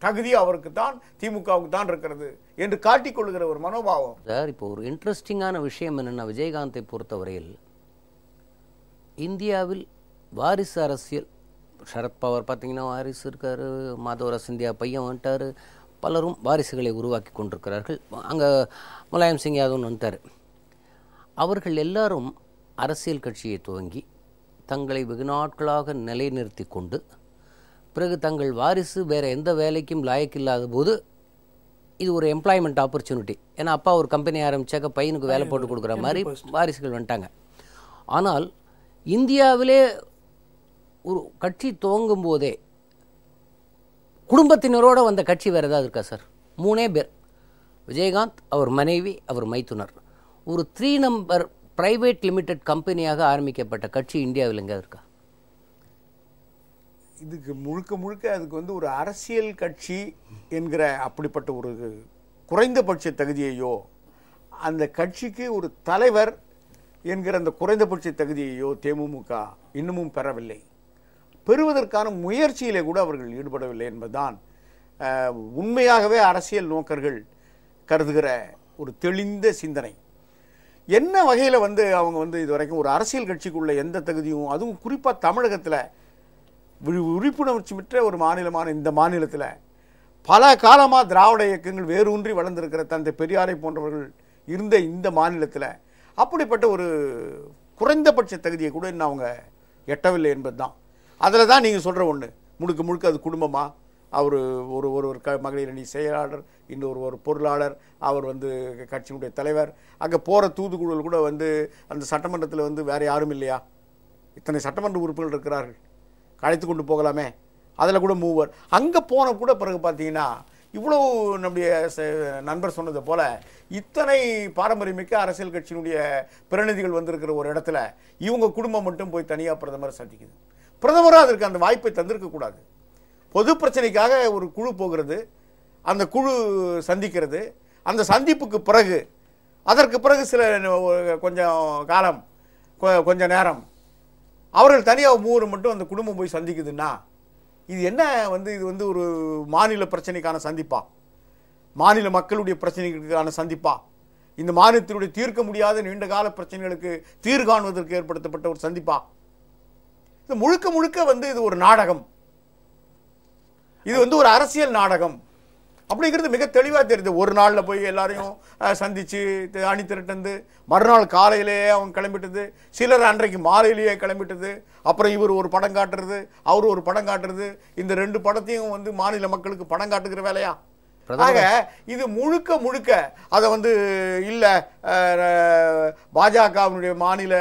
தகுதி அவருக்கு தான், திமுகவுக்கு தான் இருக்கிறது என்று காட்டிக்கொள்கிற ஒரு மனோபாவம். சார், இப்போ ஒரு இன்ட்ரெஸ்டிங்கான விஷயம் என்னென்னா, விஜயகாந்தை பொறுத்தவரையில் இந்தியாவில் வாரிசு அரசியல், சரத்பவார் பார்த்தீங்கன்னா வாரிசு இருக்கார், மாதவராஜ் சிந்தியா பையன் வந்துட்டார், பலரும் வாரிசுகளை உருவாக்கி கொண்டிருக்கிறார்கள். அங்கே முலாயம் சிங் யாதவ் வந்துட்டார். அவர்கள் எல்லாரும் அரசியல் கட்சியை துவங்கி தங்களை வெகு நாட்களாக நிலைநிறுத்தி கொண்டு பிறகு தங்கள் வாரிசு வேறு எந்த வேலைக்கும் லாயக்கில்லாத போது இது ஒரு எம்ப்ளாய்மெண்ட் ஆப்பர்ச்சுனிட்டி, ஏன்னா அப்பா ஒரு கம்பெனி ஆரம்பித்தாக்க பையனுக்கு வேலை போட்டு கொடுக்குற மாதிரி வாரிசுகள் வந்துட்டாங்க. ஆனால் இந்தியாவிலே ஒரு கட்சி துவங்கும் போதே குடும்பத்தினரோடு வந்த கட்சி வேறு ஏதாவது இருக்கா சார்? 3 பேர், விஜயகாந்த், அவர் மனைவி, அவர் மைத்துனர். ஒரு 3 நம்பர் பிரைவேட் லிமிடெட் கம்பெனியாக ஆரம்பிக்கப்பட்ட கட்சி இந்தியாவில் எங்கேயாவது இருக்கா? இதுக்கு முழுக்க அதுக்கு ஒரு அரசியல் கட்சி என்கிற அப்படிப்பட்ட ஒரு குறைந்தபட்ச தகுதியையோ, அந்த கட்சிக்கு ஒரு தலைவர் என்கிற அந்த குறைந்தபட்ச தகுதியையோ தேமுதிக இன்னமும் பெறவில்லை. பெறுவதற்கான முயற்சியிலே கூட அவர்கள் ஈடுபடவில்லை என்பதுதான் உண்மையாகவே அரசியல் நோக்கர்கள் கருதுகிற ஒரு தெளிந்த சிந்தனை. என்ன வகையில் அவங்க இதுவரைக்கும் ஒரு அரசியல் கட்சிக்குள்ள எந்த தகுதியும், அதுவும் குறிப்பாக தமிழகத்தில் விழிப்புணர்ச்சி பெற்ற ஒரு மாநிலமான இந்த மாநிலத்தில் பல காலமாக திராவிட இயக்கங்கள் வேரூன்றி வளர்ந்திருக்கிற தந்தை பெரியாரை போன்றவர்கள் இருந்த இந்த மாநிலத்தில் அப்படிப்பட்ட ஒரு குறைந்தபட்ச தகுதியை கூட இன்னும் அவங்க எட்டவில்லை என்பது தான். அதில் தான் நீங்கள் சொல்கிற ஒன்று முழுக்க அது குடும்பமாக, அவர் ஒரு மகளிர் அணி செயலாளர், இன்னொரு பொருளாளர், அவர் கட்சியினுடைய தலைவர், அங்கே போகிற தூதுக்குழுவில் கூட அந்த சட்டமன்றத்தில் வேறு யாரும் இல்லையா? இத்தனை சட்டமன்ற உறுப்பினர்கள் இருக்கிறார்கள், அழைத்து கொண்டு போகலாமே, அதில் கூட மூவர். அங்கே போன கூட பிறகு பார்த்தீங்கன்னா இவ்வளோ நம்முடைய நண்பர் சொன்னது போல் இத்தனை பாரம்பரியமிக்க அரசியல் கட்சியினுடைய பிரதிநிதிகள் வந்திருக்கிற ஒரு இடத்துல இவங்க குடும்பம் மட்டும் போய் தனியாக பிரதமரை சந்திக்குது. பிரதமராக அதற்கு அந்த வாய்ப்பை தந்திருக்கக்கூடாது. பொது பிரச்சனைக்காக ஒரு குழு போகிறது, அந்த குழு சந்திக்கிறது, அந்த சந்திப்புக்கு பிறகு அதற்கு பிறகு சில கொஞ்சம் காலம் கொஞ்ச நேரம் அவர்கள் தனியாக மூவர் மட்டும் அந்த குடும்பம் போய் சந்திக்குதுன்னா இது என்ன இது ஒரு மாநில பிரச்சனைக்கான சந்திப்பா? மாநில மக்களுடைய பிரச்சனைகளுக்கான சந்திப்பா? இந்த மாநிலத்தினுடைய தீர்க்க முடியாத நீண்ட கால பிரச்சனைகளுக்கு தீர்வு காணுவதற்கு ஏற்படுத்தப்பட்ட ஒரு சந்திப்பா? இது முழுக்க முழுக்க இது ஒரு நாடகம், இது ஒரு அரசியல் நாடகம் அப்படிங்கிறது மிக தெளிவாக தெரியுது. ஒரு நாளில் போய் எல்லாரையும் சந்திச்சு அணி திரட்டந்து மறுநாள் காலையிலேயே அவங்க கிளம்பிட்டது, சிலர் அன்றைக்கு மாலையிலேயே கிளம்பிட்டது, அப்புறம் இவர் ஒரு படம் காட்டுறது, அவர் ஒரு படம் காட்டுறது, இந்த 2 படத்தையும் மாநில மக்களுக்கு படம் காட்டுகிற வேலையா? ஆக இது முழுக்க முழுக்க அதை இல்லை பாஜகவினுடைய மாநில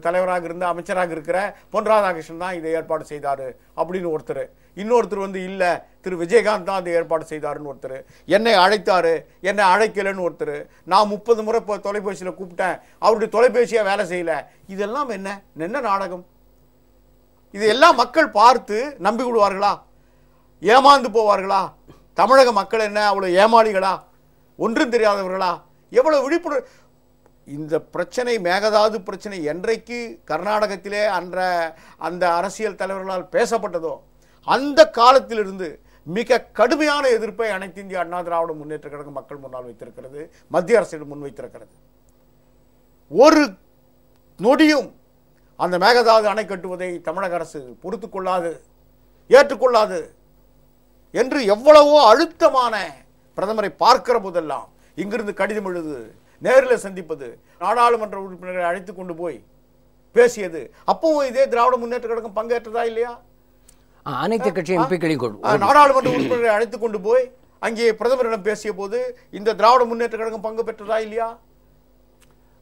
தலைவராக இருந்த அமைச்சராக இருக்கிற பொன் ராதாகிருஷ்ணன் தான் இதை ஏற்பாடு செய்தாரு அப்படின்னு ஒருத்தர், இன்னொருத்தர் இல்லை திரு விஜயகாந்த் தான் அதை ஏற்பாடு செய்தாருன்னு ஒருத்தர், என்னை அழைத்தாரு என்னை அழைக்கலன்னு ஒருத்தர், நான் 30 முறை தொலைபேசியில் கூப்பிட்டேன் அவருடைய தொலைபேசியா வேலை செய்யல. இதெல்லாம் என்ன நாடகம்? இதெல்லாம் மக்கள் பார்த்து நம்பி விடுவார்களா? ஏமாந்து போவார்களா? தமிழக மக்கள் என்ன அவ்வளவு ஏமாளிகளா? ஒன்றும் தெரியாதவர்களா? எவ்வளவு விழிப்புணர்வு! இந்த பிரச்சனை, மேகதாது பிரச்சனை என்றைக்கு கர்நாடகத்திலே அந்த அரசியல் தலைவர்களால் பேசப்பட்டதோ அந்த காலத்திலிருந்து மிக கடுமையான எதிர்ப்பை அனைத்து இந்திய அண்ணா திராவிட முன்னேற்ற கழகம் மக்கள் முன்னால் வைத்திருக்கிறது, மத்திய அரசிடம் முன்வைத்திருக்கிறது. ஒரு நொடியும் அந்த மேகதாது அணை கட்டுவதை தமிழக அரசு பொறுத்துக் கொள்ளாது, ஏற்றுக்கொள்ளாது என்று எவ்வளவோ அழுத்தமான பிரதமரை பார்க்கிற போதெல்லாம் இங்கிருந்து கடிதம் எழுது, நேரில் சந்திப்பது, நாடாளுமன்ற உறுப்பினரை அழைத்து கொண்டு போய் பேசியது. அப்பவும் இதே திராவிட முன்னேற்ற கழகம் பங்கேற்றதா இல்லையா? அனைத்து கட்சி எம்பிக்களின் நாடாளுமன்ற உறுப்பினரை அழைத்து கொண்டு போய் அங்கே பிரதமரிடம் பேசிய போது இந்த திராவிட முன்னேற்ற கழகம் பங்கு பெற்றதா இல்லையா?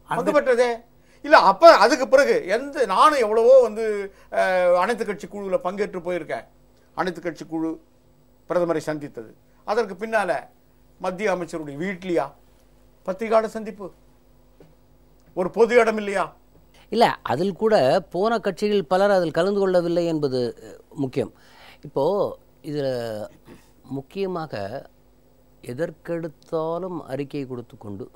பங்கு பெற்றதே இல்ல. அப்ப அதுக்கு பிறகு நானும் எவ்வளவோ அனைத்து கட்சி குழுவில் பங்கேற்று போயிருக்கேன். அனைத்து கட்சி குழு பிரதமரை சந்தித்தது, அதற்கு பின்னால மத்திய அமைச்சருடைய வீட்லையா பத்திரிகையாளர் சந்திப்பு, ஒரு பொது இடம் இல்லையா? இல்லை, அதில் கூட போன கட்சிகள் பலர் அதில் கலந்து கொள்ளவில்லை என்பது முக்கியம். இப்போது இதில் முக்கியமாக எதற்கெடுத்தாலும் அறிக்கை கொடுத்து கொண்டு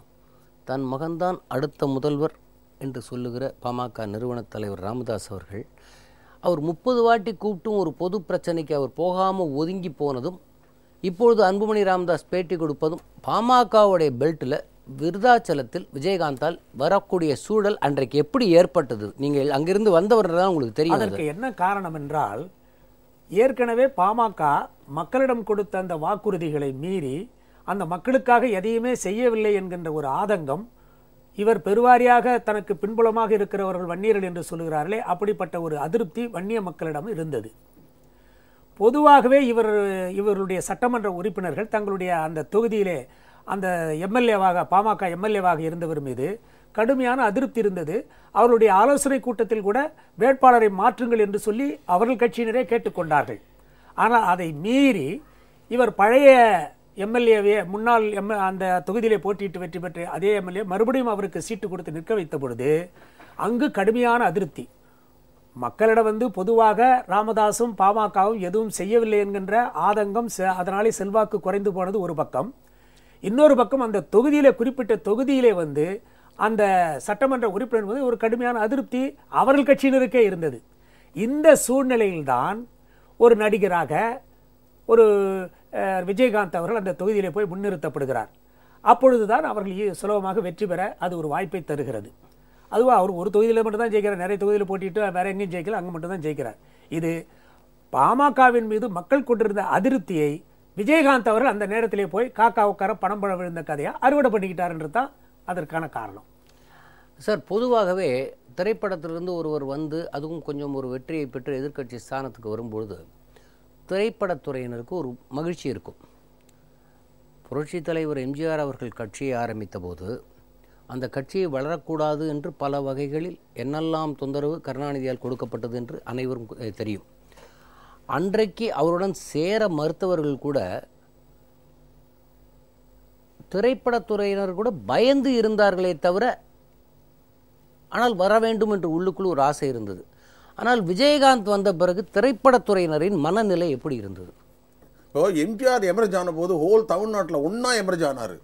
தன் மகன்தான் அடுத்த முதல்வர் என்று சொல்லுகிற பாமக நிறுவன தலைவர் ராமதாஸ் அவர்கள், அவர் 30 வாட்டி கூப்பிட்டும் ஒரு பொது பிரச்சனைக்கு அவர் போகாமல் ஒதுங்கி போனதும், இப்பொழுது அன்புமணி ராமதாஸ் பேட்டி கொடுப்பதும் பாமகவுடைய பெல்ட்டில் விருதாச்சலத்தில் விஜயகாந்தால் வரக்கூடிய சூழல் அன்றைக்கு எப்படி ஏற்பட்டது? நீங்கள் அங்கிருந்து வந்தவர் தான் உங்களுக்கு தெரியும். அதற்கு என்ன காரணம் என்றால், ஏற்கனவே பாமக மக்களிடம் கொடுத்த அந்த வாக்குறுதிகளை மீறி அந்த மக்களுக்காக எதையுமே செய்யவில்லை என்கின்ற ஒரு ஆதங்கம், இவர் பெருவாரியாக தனக்கு பின்புலமாக இருக்கிறவர்கள் வன்னியர்கள் என்று சொல்கிறார்களே, அப்படிப்பட்ட ஒரு அதிருப்தி வன்னிய மக்களிடம் இருந்தது. பொதுவாகவே இவருடைய சட்டமன்ற உறுப்பினர்கள் தங்களுடைய அந்த தொகுதியிலே அந்த எம்எல்ஏவாக பாமக எம்எல்ஏவாக இருந்தவர் மீது கடுமையான அதிருப்தி இருந்தது. அவருடைய ஆலோசனை கூட்டத்தில் கூட வேட்பாளரை மாற்றுங்கள் என்று சொல்லி அவர்கள் கட்சியினரே கேட்டுக்கொண்டார்கள். ஆனால் அதை மீறி இவர் பழைய எம்எல்ஏவே முன்னாள் அந்த தொகுதியிலே போட்டியிட்டு வெற்றி பெற்ற அதே எம்எல்ஏ மறுபடியும் அவருக்கு சீட்டு கொடுத்து நிற்க வைத்த பொழுது அங்கு கடுமையான அதிருப்தி. மக்களிடம் பொதுவாக ராமதாசும் பாமகவும் எதுவும் செய்யவில்லை என்கின்ற ஆதங்கம், அதனாலே செல்வாக்கு குறைந்து போனது ஒரு பக்கம். இன்னொரு பக்கம் அந்த தொகுதியிலே குறிப்பிட்ட தொகுதியிலே அந்த சட்டமன்ற உறுப்பினர் ஒரு கடுமையான அதிருப்தி அவர்கள் கட்சியினருக்கே இருந்தது. இந்த சூழ்நிலையில்தான் ஒரு நடிகராக ஒரு விஜயகாந்த் அவர்கள் அந்த தொகுதியிலே போய் முன்னிறுத்தப்படுகிறார். அப்பொழுதுதான் அவர்கள் சுலபமாக வெற்றி பெற அது ஒரு வாய்ப்பை தருகிறது. அதுவா அவர் ஒரு தொகுதியில் மட்டும் தான் ஜெயிக்கிறார், நிறைய தொகுதியில் போட்டிட்டு வேற எங்கேயும் ஜெயிக்கல, அங்கே மட்டும் தான் ஜெயிக்கிறார். இது பாமகவின் மீது மக்கள் கொண்டிருந்த அதிருப்தியை விஜயகாந்த் அவர்கள் அந்த நேரத்திலே போய் காக்கா உட்கார பணம் பழம் விழுந்த கதையை அறுவடை பண்ணிக்கிட்டாருன்றது தான் அதற்கான காரணம். சார், பொதுவாகவே திரைப்படத்திலிருந்து ஒருவர் அதுவும் கொஞ்சம் ஒரு வெற்றியை பெற்று எதிர்க்கட்சி ஸ்தானத்துக்கு வரும்பொழுது திரைப்படத்துறையினருக்கு ஒரு மகிழ்ச்சி இருக்கும். புரட்சித் தலைவர் எம்ஜிஆர் அவர்கள் கட்சியை ஆரம்பித்த போது அந்த கட்சியை வளரக்கூடாது என்று பல வகைகளில் என்னெல்லாம் தொந்தரவு கருணாநிதியால் கொடுக்கப்பட்டது என்று அனைவரும் தெரியும். அன்றைக்கு அவருடன் சேர மறுத்தவர்கள் கூட, திரைப்படத்துறையினர் கூட பயந்து இருந்தார்களே தவிர, ஆனால் வர வேண்டும் என்று உள்ளுக்குள் ஒரு ஆசை இருந்தது. ஆனால் விஜயகாந்த் வந்த பிறகு திரைப்படத்துறையினரின் மனநிலை எப்படி இருந்தது? இப்போ எம்ஜிஆர் எமர்ஜ் ஆன போது ஹோல் தமிழ்நாட்டில் ஒன்றா எமர்ஜ் ஆனார்,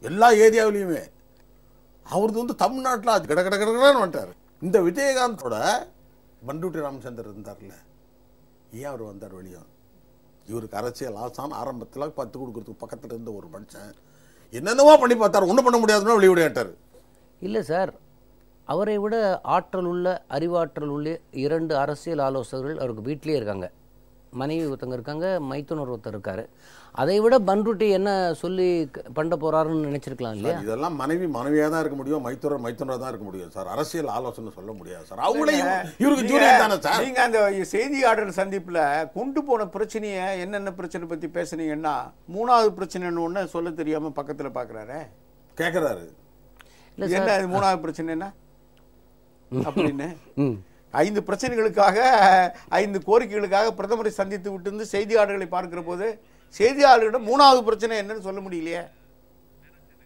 எல்லா ஏரியாவிலையுமே. அவரது வந்து தமிழ்நாட்டில் அது கடன்னு வந்துட்டார். இந்த விஜயகாந்தோட பண்டூட்டி ராமச்சந்தர் இருந்தார்ல, ஏன் அவர் வந்தார் வெளியே? இவருக்கு அரசியல் ஆசான் ஆரம்பத்தில் 10 கொடுக்கறதுக்கு பக்கத்தில் இருந்த ஒரு மனுஷன் என்னென்னவோ பண்ணி பார்த்தார், ஒன்றும் பண்ண முடியாதுன்னா வெளியிடாட்டார். இல்லை சார், அவரை விட ஆற்றல் உள்ள அறிவாற்றல் உள்ள 2 அரசியல் ஆலோசகர்கள் அவருக்கு வீட்டிலே இருக்காங்க. மனைவி ஒருத்தங்க இருக்காங்க, மைத்துனர் ஒருத்தர் இருக்காரு. அதை விட பண்ருட்டி என்ன சொல்லி பண்ண போறாருன்னு நினைச்சிருக்கலாம் இல்லையா? இதெல்லாம் மனைவியாக தான் இருக்க முடியும், மைத்துனராக தான் இருக்க முடியும் சார். அரசியல் ஆலோசனை சொல்ல முடியாது சார். அவங்களையும் இவருக்கு ஜூனியர் தானே சார். நீங்க அந்த செய்தியாளர் சந்திப்புல கொண்டு போன பிரச்சனையை என்னென்ன பிரச்சனை பத்தி பேசுனீங்கன்னா 3வது பிரச்சனைன்னு ஒண்ணு சொல்ல தெரியாம பக்கத்துல பாக்குறாரு, கேட்கிறாரு. என்ன 3வது பிரச்சனை என்ன அப்படின்னு 5 பிரச்சனைகளுக்காக 5 கோரிக்கைகளுக்காக பிரதமரை சந்தித்து விட்டு செய்தியாளர்களை பார்க்கிற போது செய்தியாளர்களிடம் 3வது பிரச்சனை என்னன்னு சொல்ல முடியலையே.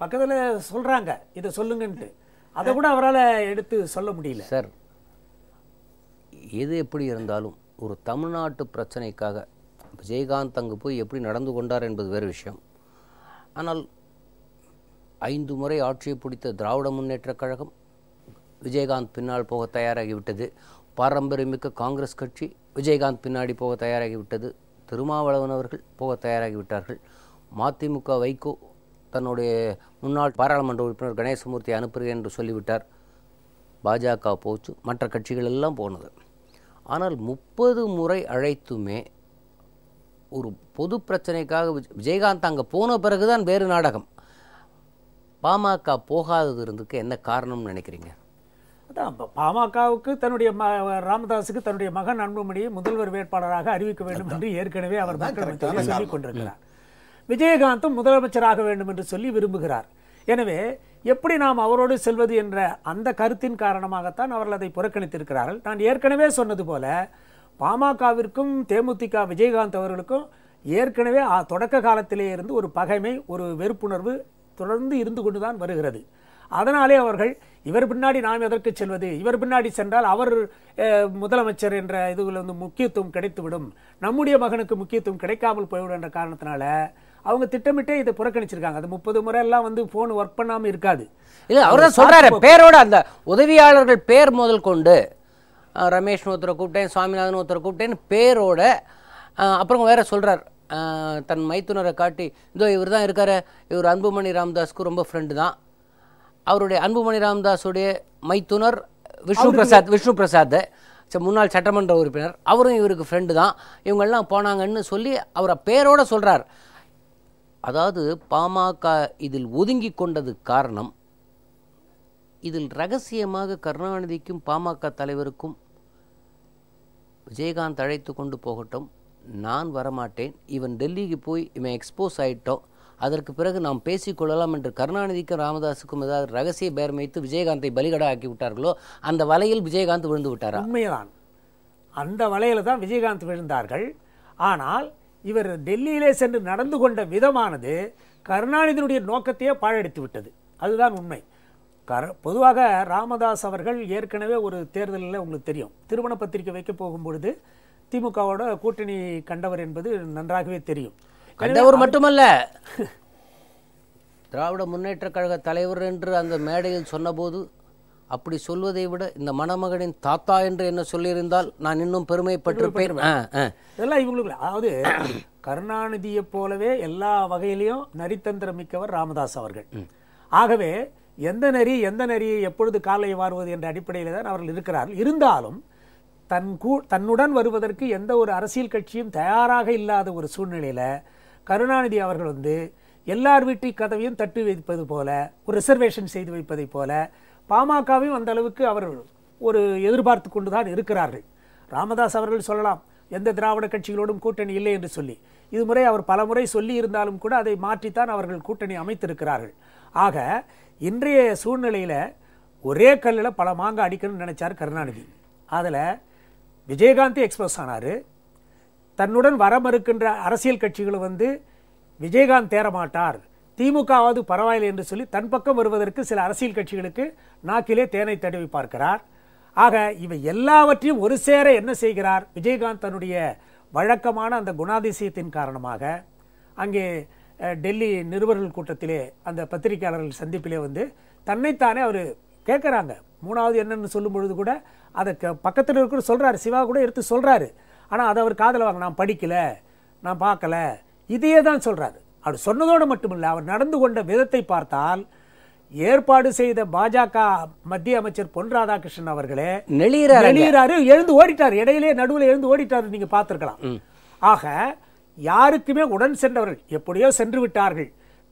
பக்கத்துல சொல்றாங்க இதை சொல்லுங்கன்ட்டு, அதை கூட அவரால் எடுத்து சொல்ல முடியல. சார், எது எப்படி இருந்தாலும் ஒரு தமிழ்நாட்டு பிரச்சனைக்காக விஜயகாந்த் அங்கு போய் எப்படி நடந்து கொண்டார் என்பது வேறு விஷயம். ஆனால் 5 முறை ஆட்சியை பிடித்த திராவிட முன்னேற்றக் கழகம் விஜயகாந்த் பின்னால் போக தயாராகிவிட்டது. பாரம்பரியமிக்க காங்கிரஸ் கட்சி விஜயகாந்த் பின்னாடி போக தயாராகிவிட்டது. திருமாவளவன் அவர்கள் போக தயாராகிவிட்டார்கள். மதிமுக வைகோ தன்னுடைய முன்னாள் பாராளுமன்ற உறுப்பினர் கணேசமூர்த்தி அனுப்புகிறேன் என்று சொல்லிவிட்டார். பாஜக போச்சு, மற்ற கட்சிகள் எல்லாம் போனது. ஆனால் 30 முறை அழைத்துமே ஒரு பொது பிரச்சனைக்காக விஜயகாந்த் அங்கே போன பிறகுதான் வேறு நாடகம். பாமக போகாதது இருந்துக்கு என்ன காரணம்னு நினைக்கிறீங்க? அதான் பாமகவுக்கு தன்னுடைய ராமதாஸுக்கு தன்னுடைய மகன் அன்புமணியை முதல்வர் வேட்பாளராக அறிவிக்க வேண்டும் என்று ஏற்கனவே அவர் மக்கள் சொல்லிக் கொண்டிருக்கிறார். விஜயகாந்தும் முதலமைச்சராக வேண்டும் என்று சொல்லி விரும்புகிறார். எனவே எப்படி நாம் அவரோடு செல்வது என்ற அந்த கருத்தின் காரணமாகத்தான் அவர்கள் அதை புறக்கணித்திருக்கிறார்கள். நான் ஏற்கனவே சொன்னது போல பாமகவிற்கும் தேமுதிக விஜயகாந்த் அவர்களுக்கும் ஏற்கனவே தொடக்க காலத்திலே இருந்து ஒரு பகைமை, ஒரு வெறுப்புணர்வு தொடர்ந்து இருந்து கொண்டுதான் வருகிறது. அதனாலே அவர்கள் இவர் பின்னாடி நாம் எதற்கு செல்வது, இவர் பின்னாடி சென்றால் அவர் முதலமைச்சர் என்ற இதுல வந்து முக்கியத்துவம் கிடைத்துவிடும், நம்முடைய மகனுக்கு முக்கியத்துவம் கிடைக்காமல் போய்விடும் என்ற காரணத்தினால அவங்க திட்டமிட்டே இதை புறக்கணிச்சிருக்காங்க. அது 30 முறை எல்லாம் வந்து போன் ஒர்க் பண்ணாம இருக்காது. இல்லை, அவர் தான் சொல்றாரு, பேரோட அந்த உதவியாளர்கள் பேர் முதல் கொண்டு ரமேஷ் ஒருத்தரை கூப்பிட்டேன், சுவாமிநாதன் ஒருத்தரை கூப்பிட்டேன்னு பேரோட, அப்புறம் வேற சொல்றார் தன் மைத்துனரை காட்டி, இதோ இவர் தான் இருக்காரு, இவர் அன்புமணி ராமதாஸுக்கு ரொம்ப ஃப்ரெண்டு தான். அவருடைய அன்புமணி ராமதாஸுடைய மைத்துனர் விஷ்ணு பிரசாத் முன்னாள் சட்டமன்ற உறுப்பினர், அவரும் இவருக்கு ஃப்ரெண்டு தான், இவங்கெல்லாம் போனாங்கன்னு சொல்லி அவரை பேரோட சொல்றார். அதாவது பாமக இதில் ஒதுங்கி கொண்டது காரணம், இதில் ரகசியமாக கருணாநிதிக்கும் பாமக தலைவருக்கும் விஜயகாந்த் அழைத்து கொண்டு போகட்டும், நான் வரமாட்டேன், இவன் டெல்லிக்கு போய் இவன் எக்ஸ்போஸ் ஆகிட்டோம், அதற்கு பிறகு நாம் பேசிக்கொள்ளலாம் என்று கருணாநிதிக்கும் ராமதாஸுக்கும் ஏதாவது ரகசிய பேரம் வைத்து விஜயகாந்தை பலிகடா ஆக்கி விட்டார்களோ அந்த வலையில் விஜயகாந்த் விழுந்து விட்டாரா? உண்மைதான், அந்த வலையில தான் விஜயகாந்த் விழுந்தார்கள். ஆனால் இவர் டெல்லியிலே சென்று நடந்து கொண்ட விதமானது கருணாநிதியினுடைய நோக்கத்தையே பாழடித்து விட்டது. அதுதான் உண்மை. பொதுவாக ராமதாஸ் அவர்கள் ஏற்கனவே ஒரு தேர்தலில் உங்களுக்கு தெரியும், திருமண பத்திரிகை வைக்க போகும்பொழுது திமுகவோட கூட்டணி கண்டவர் என்பது நன்றாகவே தெரியும். கண்டவர் மட்டுமல்ல, திராவிட முன்னேற்ற கழக தலைவர் என்று அந்த மேடையில் சொன்னபோது அப்படி சொல்வதை விட இந்த மணமகனின் தாத்தா என்று என்ன சொல்லியிருந்தால் நான் இன்னும் பெருமைப்பட்டிருப்பேன். இதெல்லாம் இவங்களுக்கு, அதாவது கருணாநிதியை போலவே எல்லா வகையிலையும் நரித்தந்திரம் மிக்கவர் ராமதாஸ் அவர்கள். ஆகவே எந்த நரியை எப்பொழுது காலை வாருவது என்ற அடிப்படையில் தான் அவர்கள் இருக்கிறார்கள். இருந்தாலும் தன்னுடன் வருவதற்கு எந்த ஒரு அரசியல் கட்சியும் தயாராக இல்லாத ஒரு சூழ்நிலையில கருணாநிதி அவர்கள் வந்து எல்லார் வீட்டு கதவையும் தட்டி வைப்பது போல, ஒரு ரிசர்வேஷன் செய்து வைப்பதை போல பாமகவையும் அந்த அளவுக்கு அவர் ஒரு எதிர்பார்த்து கொண்டுதான் இருக்கிறார்கள். ராமதாஸ் அவர்கள் சொல்லலாம் எந்த திராவிட கட்சிகளோடும் கூட்டணி இல்லை என்று சொல்லி, இது முறை அவர் பல முறை சொல்லி இருந்தாலும் கூட அதை மாற்றித்தான் அவர்கள் கூட்டணி அமைத்திருக்கிறார்கள். ஆக இன்றைய சூழ்நிலையில ஒரே கல்லில் பல மாங்காய் அடிக்கணும்னு நினைச்சார் கருணாநிதி. அதில் விஜயகாந்த் எக்ஸ்பிரஸ் ஆனார். தன்னுடன் வர மறுக்கின்ற அரசியல் கட்சிகளும் வந்து விஜயகாந்த் தேரமாட்டார், திமுகவாவது பரவாயில்லை என்று சொல்லி தன் பக்கம் வருவதற்கு சில அரசியல் கட்சிகளுக்கு நாக்கிலே தேனை தடவி பார்க்கிறார். ஆக இவை எல்லாவற்றையும் ஒரு சேர என்ன செய்கிறார் விஜயகாந்த்? தன்னுடைய வழக்கமான அந்த குணாதிசயத்தின் காரணமாக அங்கே டெல்லி நிருபர்கள் கூட்டத்திலே அந்த பத்திரிகையாளர்கள் சந்திப்பிலே வந்து தன்னைத்தானே அவர் கேட்குறாங்க. மூணாவது என்னன்னு சொல்லும் பொழுது கூட அதை பக்கத்தில் இருக்கிற சொல்கிறாரு, சிவா கூட எடுத்து சொல்கிறாரு. ஆனால் அதை அவர் காதில் வாங்க, நான் படிக்கலை, நான் பார்க்கல, இதையே தான் சொல்கிறாரு. அவர் சொன்னதோடு மட்டுமில்லை, அவர் நடந்து கொண்ட விதத்தை பார்த்தால் ஏற்பாடு செய்த பாஜக மத்திய அமைச்சர் பொன் ராதாகிருஷ்ணன் அவர்களே நெளியறாரு, எழுந்து ஓடிட்டார், இடையிலே நடுவில் எழுந்து ஓடிட்டார், நீங்க பார்த்திருக்கலாம். ஆக யாருக்குமே உடன் சென்றவர்கள் எப்படியோ சென்று விட்டார்கள்.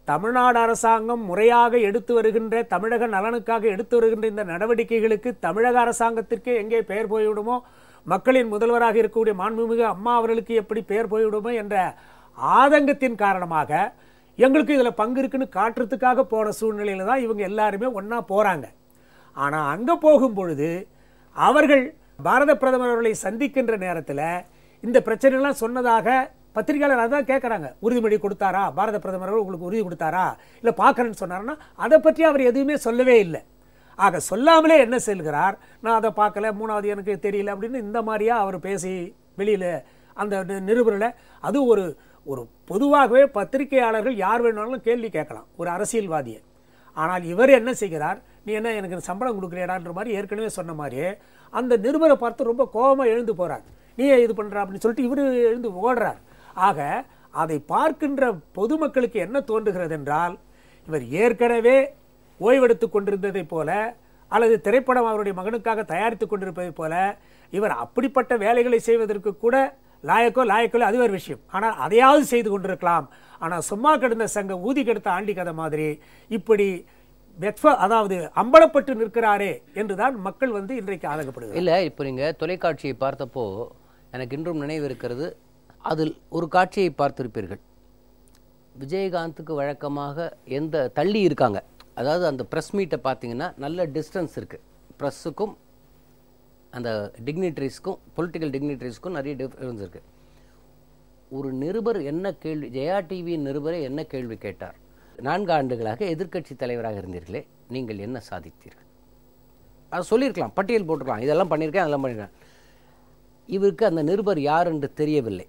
தமிழ்நாடு அரசாங்கம் முறையாக எடுத்து வருகின்ற தமிழக நலனுக்காக எடுத்து வருகின்ற இந்த நடவடிக்கைகளுக்கு தமிழக அரசாங்கத்திற்கு எங்கே பெயர் போய்விடுமோ, மக்களின் முதல்வராக இருக்கக்கூடிய மாண்புமிகு அம்மா அவர்களுக்கு எப்படி பெயர் போய்விடுமோ என்ற ஆதங்கத்தின் காரணமாக எங்களுக்கு இதில் பங்கு இருக்குன்னு காட்டுறதுக்காக போன சூழ்நிலையில தான் இவங்க எல்லாருமே ஒன்றா போகிறாங்க. ஆனால் அங்கே போகும் பொழுது அவர்கள் பாரத பிரதமர் அவர்களை சந்திக்கின்ற நேரத்தில் இந்த பிரச்சனைலாம் சொன்னதாக பத்திரிகையாளர் அதான் கேட்குறாங்க. உறுதிமொழி கொடுத்தாரா பாரத பிரதமர் உங்களுக்கு உறுதி கொடுத்தாரா, இல்லை பார்க்குறேன்னு சொன்னார்னா அதை பற்றி அவர் எதுவுமே சொல்லவே இல்லை. ஆக சொல்லாமலே என்ன செல்கிறார், நான் அதை பார்க்கல, மூணாவது எனக்கு தெரியல அப்படின்னு இந்த மாதிரியா அவர் பேசி வெளியில் அந்த நிருபரில் அது ஒரு ஒரு பொதுவாகவே பத்திரிகையாளர்கள் யார் வேணாலும் கேள்வி கேட்கலாம் ஒரு அரசியல்வாதியை. ஆனால் இவர் என்ன செய்கிறார், நீ என்ன எனக்கு சம்பளம் கொடுக்குறியாடான்ற மாதிரி ஏற்கனவே சொன்ன மாதிரியே அந்த நிருபரை பார்த்து ரொம்ப கோபமாக எழுந்து போகிறார். நீ இது பண்ணுற அப்படின்னு சொல்லிட்டு இவர் எழுந்து ஓடுறார். ஆக அதை பார்க்கின்ற பொதுமக்களுக்கு என்ன தோன்றுகிறது என்றால், இவர் ஏற்கனவே ஓய்வெடுத்து கொண்டிருந்ததை போல அல்லது திரைப்படம் அவருடைய மகனுக்காக தயாரித்து கொண்டிருப்பதை போல இவர் அப்படிப்பட்ட வேலைகளை செய்வதற்கு கூட லாயக்கோ அது ஒரு விஷயம். ஆனால் அதையாவது செய்து கொண்டிருக்கலாம். ஆனால் சும்மா கிடந்த சங்க ஊதி கெடுத்த ஆண்டி கதை மாதிரி இப்படி அதாவது அம்பலப்பட்டு நிற்கிறாரே என்றுதான் மக்கள் வந்து இன்றைக்கு ஆதங்கப்படுது. இல்லை, இப்போ நீங்கள் தொலைக்காட்சியை பார்த்தப்போ எனக்கு இன்றும் நினைவு இருக்கிறது. அதில் ஒரு காட்சியை பார்த்திருப்பீர்கள். விஜயகாந்துக்கு வழக்கமாக எந்த தள்ளி இருக்காங்க, அதாவது அந்த ப்ரெஸ் மீட்டை பார்த்தீங்கன்னா நல்ல டிஸ்டன்ஸ் இருக்குது. ப்ரெஸ்ஸுக்கும் அந்த டிக்னிட்டரிஸ்க்கும் பொலிட்டிக்கல் டிக்னிட்டரிஸ்க்கும் நிறைய டிஃபரன்ஸ் இருக்குது. ஒரு நிருபர் என்ன கேள்வி, ஜெயா டிவி நிருபரை என்ன கேள்வி கேட்டார், 4 ஆண்டுகளாக எதிர்க்கட்சி தலைவராக இருந்தீர்களே, நீங்கள் என்ன சாதித்தீர்கள்? அதை சொல்லியிருக்கலாம், பட்டியல் போட்டிருக்கலாம், இதெல்லாம் பண்ணியிருக்கேன் அதெல்லாம் பண்ணியிருக்கேன். இவருக்கு அந்த நிருபர் யார் என்று தெரியவில்லை.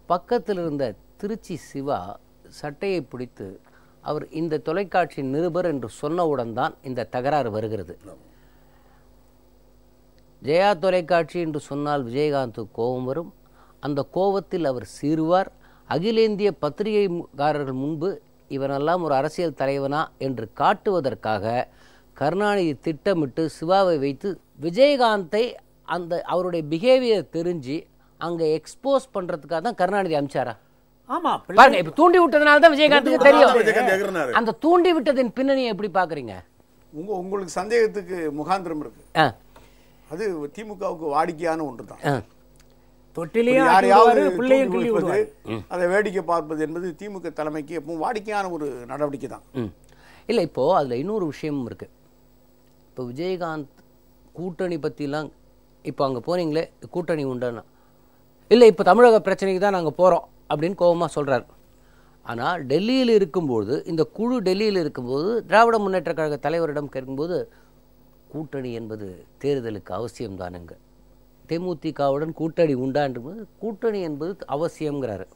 பக்கத்தில் இருந்த திருச்சி சிவா சட்டையை பிடித்து அவர் இந்த தொலைக்காட்சி நிருபர் என்று சொன்னவுடன் தான் இந்த தகராறு வருகிறது. ஜெயா தொலைக்காட்சி என்று சொன்னால் விஜயகாந்த் கோபம் வரும். அந்த கோபத்தில் அவர் சீருவார். அகில இந்திய பத்திரிகைக்காரர்கள் முன்பு இவனெல்லாம் ஒரு அரசியல் தலைவனா என்று காட்டுவதற்காக கருணாநிதி திட்டமிட்டு சிவாவை வைத்து விஜயகாந்தை அந்த அவருடைய பிஹேவியர் தெரிஞ்சு அங்கே எக்ஸ்போஸ் பண்ணுறதுக்காக தான் கருணாநிதி அமிச்சாரா? ஆமா, பாருங்க, இப்போ தூண்டி விட்டதுனால தான் விஜயகாந்துக்கு தெரியும். அந்த தூண்டி விட்டதின் பின்னணியை எப்படி பார்க்குறீங்க? உங்களுக்கு சந்தேகத்துக்கு முகாந்திரம் இருக்கு. அது திமுகவுக்கு வாடிக்கையான ஒன்று தான். அதை வேடிக்கை பார்ப்பது என்பது திமுக தலைமைக்கு எப்பவும் வாடிக்கையான ஒரு நடவடிக்கை தான். இல்லை, இப்போ அதில் இன்னொரு விஷயமும் இருக்கு. இப்போ விஜயகாந்த் கூட்டணி பற்றிலாம் இப்போ அங்கே போனீங்களே, கூட்டணி உண்டுன்னா இல்லை, இப்போ தமிழக பிரச்சனைக்கு தான் நாங்கள் போகிறோம் அப்படின்னு கோபமாக சொல்கிறார். ஆனால் டெல்லியில் இருக்கும்போது, இந்த குழு டெல்லியில் இருக்கும்போது திராவிட முன்னேற்ற கழக தலைவரிடம் கேட்கும்போது கூட்டணி என்பது தேர்தலுக்கு அவசியம்தானுங்க, தேமுதிகவுடன் கூட்டணி உண்டான்றது, கூட்டணி என்பது அவசியம்ங்கிறாரு.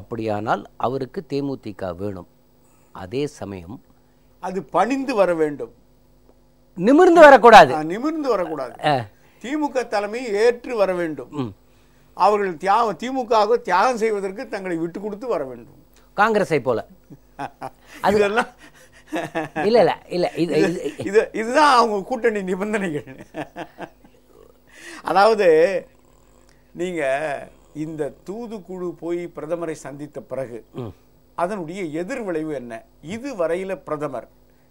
அப்படியானால் அவருக்கு தேமுதிக வேணும். அதே சமயம் அது பணிந்து வர வேண்டும், நிமிர்ந்து வரக்கூடாது. திமுக தலைமை ஏற்று வர வேண்டும். அவர்கள் திமுக தியாகம் செய்வதற்கு தங்களை விட்டு கொடுத்து வர வேண்டும். காங்கிரஸை போல அதெல்லாம் இல்ல இல்ல இல்ல இதுதான் அவங்க கூட்டணி நிபந்தனைகள். அதாவது நீங்க இந்த தூதுக்குழு போய் பிரதமரை சந்தித்த பிறகு அதனுடைய எதிர்விளைவு என்ன? இது வரையில பிரதமர்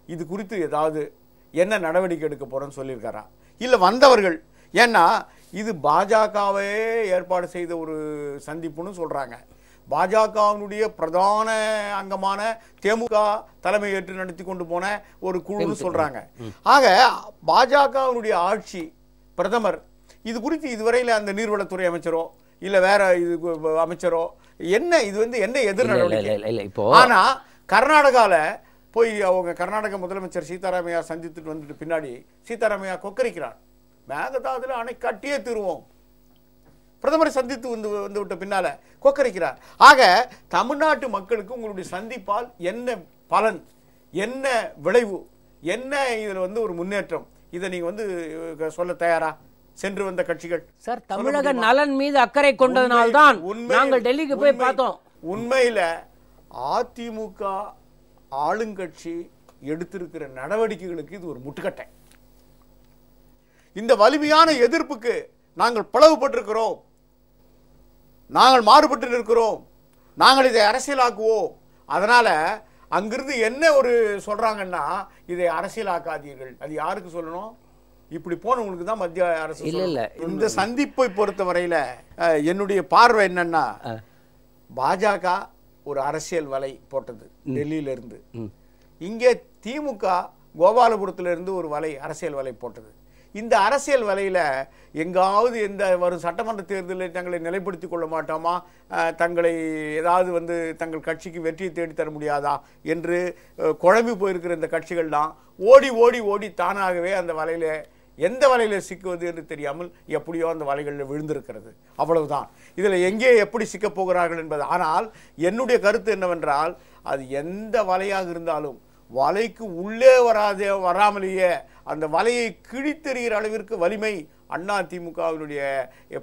இது குறித்து ஏதாவது என்ன நடவடிக்கை எடுக்க போறோம்னு சொல்லியிருக்காரா? இல்ல வந்தவர்கள், ஏன்னா இது பாஜகவே ஏற்பாடு செய்த ஒரு சந்திப்புன்னு சொல்றாங்க. பாஜகவினுடைய பிரதான அங்கமான தேமுக தலைமை ஏற்று நடத்தி கொண்டு போன ஒரு குழுன்னு சொல்றாங்க. ஆக பாஜகவினுடைய ஆட்சி பிரதமர் இது குறித்து இதுவரையில் அந்த நீர்வளத்துறை அமைச்சரோ இல்ல வேற இது அமைச்சரோ என்ன இது என்ன எதிர் நடவடிக்கை? ஆனா கர்நாடகால போய் அவங்க கர்நாடக முதலமைச்சர் சீதாராமையா சந்தித்துட்டு வந்துட்டு பின்னாடி சீதாராமையா கொக்கரிக்கிறார், மேகதாதுல அணை கட்டியே தீருவோம். பிரதமரை சந்தித்து வந்து விட்ட பின்னால கொக்கரிக்கிறார். ஆக தமிழ்நாட்டு மக்களுக்கு உங்களுடைய சந்திப்பால் என்ன பலன், என்ன விளைவு, என்ன இதில் வந்து ஒரு முன்னேற்றம், இதை நீங்க வந்து சொல்ல தயாரா? சென்று வந்த கட்சிகள் சார் தமிழக நலன் மீது அக்கறை கொண்டதனால்தான் நாங்கள் டெல்லிக்கு போய் பார்த்தோம். உண்மையில அதிமுக ஆளுங்கட்சி எடுத்திருக்கிற நடவடிக்கைகளுக்கு இது ஒரு முட்டுக்கட்டை. இந்த வலிமையான எதிர்ப்புக்கு நாங்கள் பிளவுபட்டிருக்கிறோம், நாங்கள் மாறுபட்டு இருக்கிறோம், நாங்கள் இதை அரசியலாக்குவோம். அதனால அங்கிருந்து என்ன ஒரு சொல்றாங்கன்னா, இதை அரசியலாக்காதீர்கள். அது யாருக்கு சொல்லணும்? இப்படி போனவங்களுக்கு தான் மத்திய அரசு. இல்ல இந்த சந்திப்பை பொறுத்த வரையில என்னுடைய பார்வை என்னன்னா, பாஜக ஒரு அரசியல் வலை போட்டது டெல்லியில இருந்து. இங்கே திமுக கோபாலபுரத்துல இருந்து ஒரு வலை, அரசியல் வலை போட்டது. இந்த அரசியல் வலையில எங்காவது எந்த வரும் சட்டமன்ற தேர்தலில் தங்களை நிலைப்படுத்திக் கொள்ள மாட்டோமா, தங்களை ஏதாவது வந்து தங்கள் கட்சிக்கு வெற்றியை தேடி தர முடியாதா என்று குழம்பி போயிருக்கிற இந்த கட்சிகள்லாம் ஓடி ஓடி ஓடி தானாகவே அந்த வலையில, எந்த வலையில சிக்குவது என்று தெரியாமல் எப்படியோ அந்த வலைகளில் விழுந்திருக்கிறது. அவ்வளவுதான். இதுல எங்கே எப்படி சிக்க போகிறார்கள் என்பது. ஆனால் என்னுடைய கருத்து என்னவென்றால், அது எந்த வலையாக இருந்தாலும் வலைக்கு உள்ளே வராமலேயே அந்த வலையை கிழித்தெறிகிற அளவிற்கு வலிமை அண்ணா திமுகவினுடைய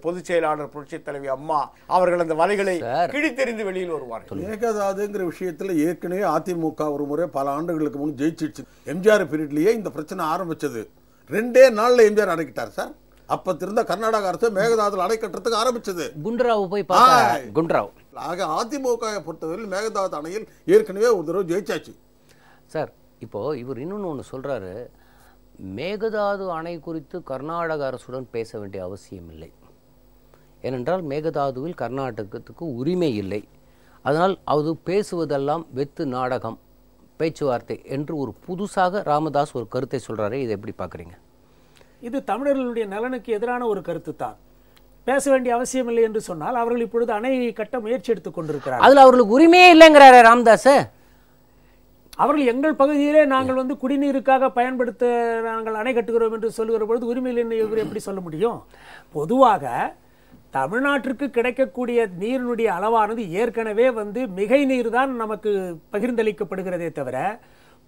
பொதுச் செயலாளர் புரட்சித் தலைவி அம்மா அவர்கள் அந்த வலைகளை கிழித்தெறிந்து வெளியில் வருவார்கள். மேகதாதுங்கிற விஷயத்துல ஏற்கனவே அதிமுக ஒரு முறை பல ஆண்டுகளுக்கு முன் ஜெயிச்சிடுச்சு. எம்ஜிஆர் பீரியட்லயே இந்த பிரச்சனை ஆரம்பிச்சது. 2 நாள்ல எம்ஜிஆர் அடைக்கிட்டார் சார். அப்ப இருந்த கர்நாடக அரசு மேகதாதுல அணை கட்டுறதுக்கு ஆரம்பிச்சது. குண்டராவ் போய் பார்த்தார். குண்டராவ். ஆக அதிமுக பொறுத்தவரையில் மேகதாது அணையில் ஏற்கனவே ஒரு தடவை ஜெயிச்சாச்சு சார். இப்போ இவர் இன்னொன்று ஒன்று சொல்றாரு, மேகதாது அணை குறித்து கர்நாடக அரசுடன் பேச வேண்டிய அவசியம் இல்லை. ஏனென்றால் மேகதாதுவில் கர்நாடகத்துக்கு உரிமை இல்லை. அதனால் அது பேசுவதெல்லாம் வெத்து நாடகம், பேச்சுவார்த்தை என்று ஒரு புதுசாக ராமதாஸ் ஒரு கருத்தை சொல்றாரு. இதை எப்படி பார்க்குறீங்க? இது தமிழர்களுடைய நலனுக்கு எதிரான ஒரு கருத்து தான். பேச வேண்டிய அவசியம் இல்லை என்று சொன்னால் அவர்கள் இப்பொழுது அணை கட்ட முயற்சி எடுத்துக் கொண்டிருக்கிறார். அதில் அவர்களுக்கு உரிமையே இல்லைங்கிறாரு ராமதாஸ். அவர்கள் எங்கள் பகுதியிலே நாங்கள் வந்து குடிநீருக்காக பயன்படுத்த நாங்கள் அணை கட்டுகிறோம் என்று சொல்லுகிற பொழுது உரிமை இல்லை என்று எப்படி சொல்ல முடியும்? பொதுவாக தமிழ்நாட்டிற்கு கிடைக்கக்கூடிய நீரினுடைய அளவானது ஏற்கனவே வந்து மிகை நீர் தான் நமக்கு பகிர்ந்தளிக்கப்படுகிறதே தவிர,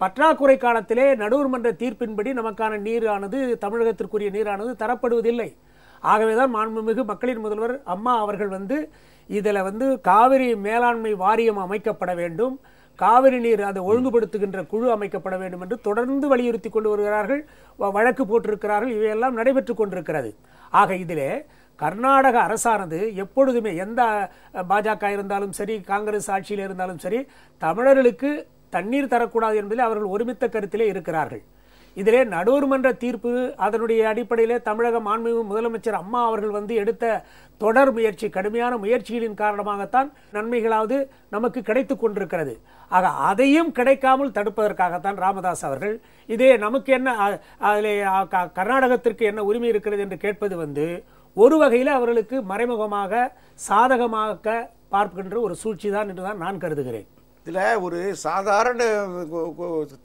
பற்றாக்குறை காலத்திலே நடுவர் மன்ற தீர்ப்பின்படி நமக்கான நீரானது, தமிழகத்திற்குரிய நீரானது தரப்படுவதில்லை. ஆகவேதான் மாண்புமிகு மக்களின் முதல்வர் அம்மா அவர்கள் வந்து இதில் வந்து காவிரி மேலாண்மை வாரியம் அமைக்கப்பட வேண்டும், காவிரி நீர் அதை ஒழுங்குபடுத்துகின்ற குழு அமைக்கப்பட வேண்டும் என்று தொடர்ந்து வலியுறுத்தி கொண்டு வருகிறார்கள், வழக்கு போட்டிருக்கிறார்கள். இவையெல்லாம் நடைபெற்று கொண்டிருக்கிறது. ஆக இதிலே கர்நாடக அரசானது எப்பொழுதுமே, எந்த பாஜக இருந்தாலும் சரி, காங்கிரஸ் ஆட்சியில் இருந்தாலும் சரி, தமிழர்களுக்கு தண்ணீர் தரக்கூடாது என்பதில் அவர்கள் ஒருமித்த கருத்திலே இருக்கிறார்கள். இதிலே நடுவர் மன்ற தீர்ப்பு, அதனுடைய அடிப்படையிலே தமிழக மாண்புமிகு முதலமைச்சர் அம்மா அவர்கள் வந்து எடுத்த தொடர் முயற்சி, கடுமையான முயற்சிகளின் காரணமாகத்தான் நன்மைகளாவது நமக்கு கிடைத்து கொண்டிருக்கிறது. ஆக அதையும் கிடைக்காமல் தடுப்பதற்காகத்தான் ராமதாஸ் அவர்கள் இதே நமக்கு என்ன, அதிலே கர்நாடகத்திற்கு என்ன உரிமை இருக்கிறது என்று கேட்பது வந்து ஒரு வகையில் அவர்களுக்கு மறைமுகமாக சாதகமாக பார்க்கின்ற ஒரு சூழ்ச்சி தான் என்றுதான் நான் கருதுகிறேன். இதில் ஒரு சாதாரண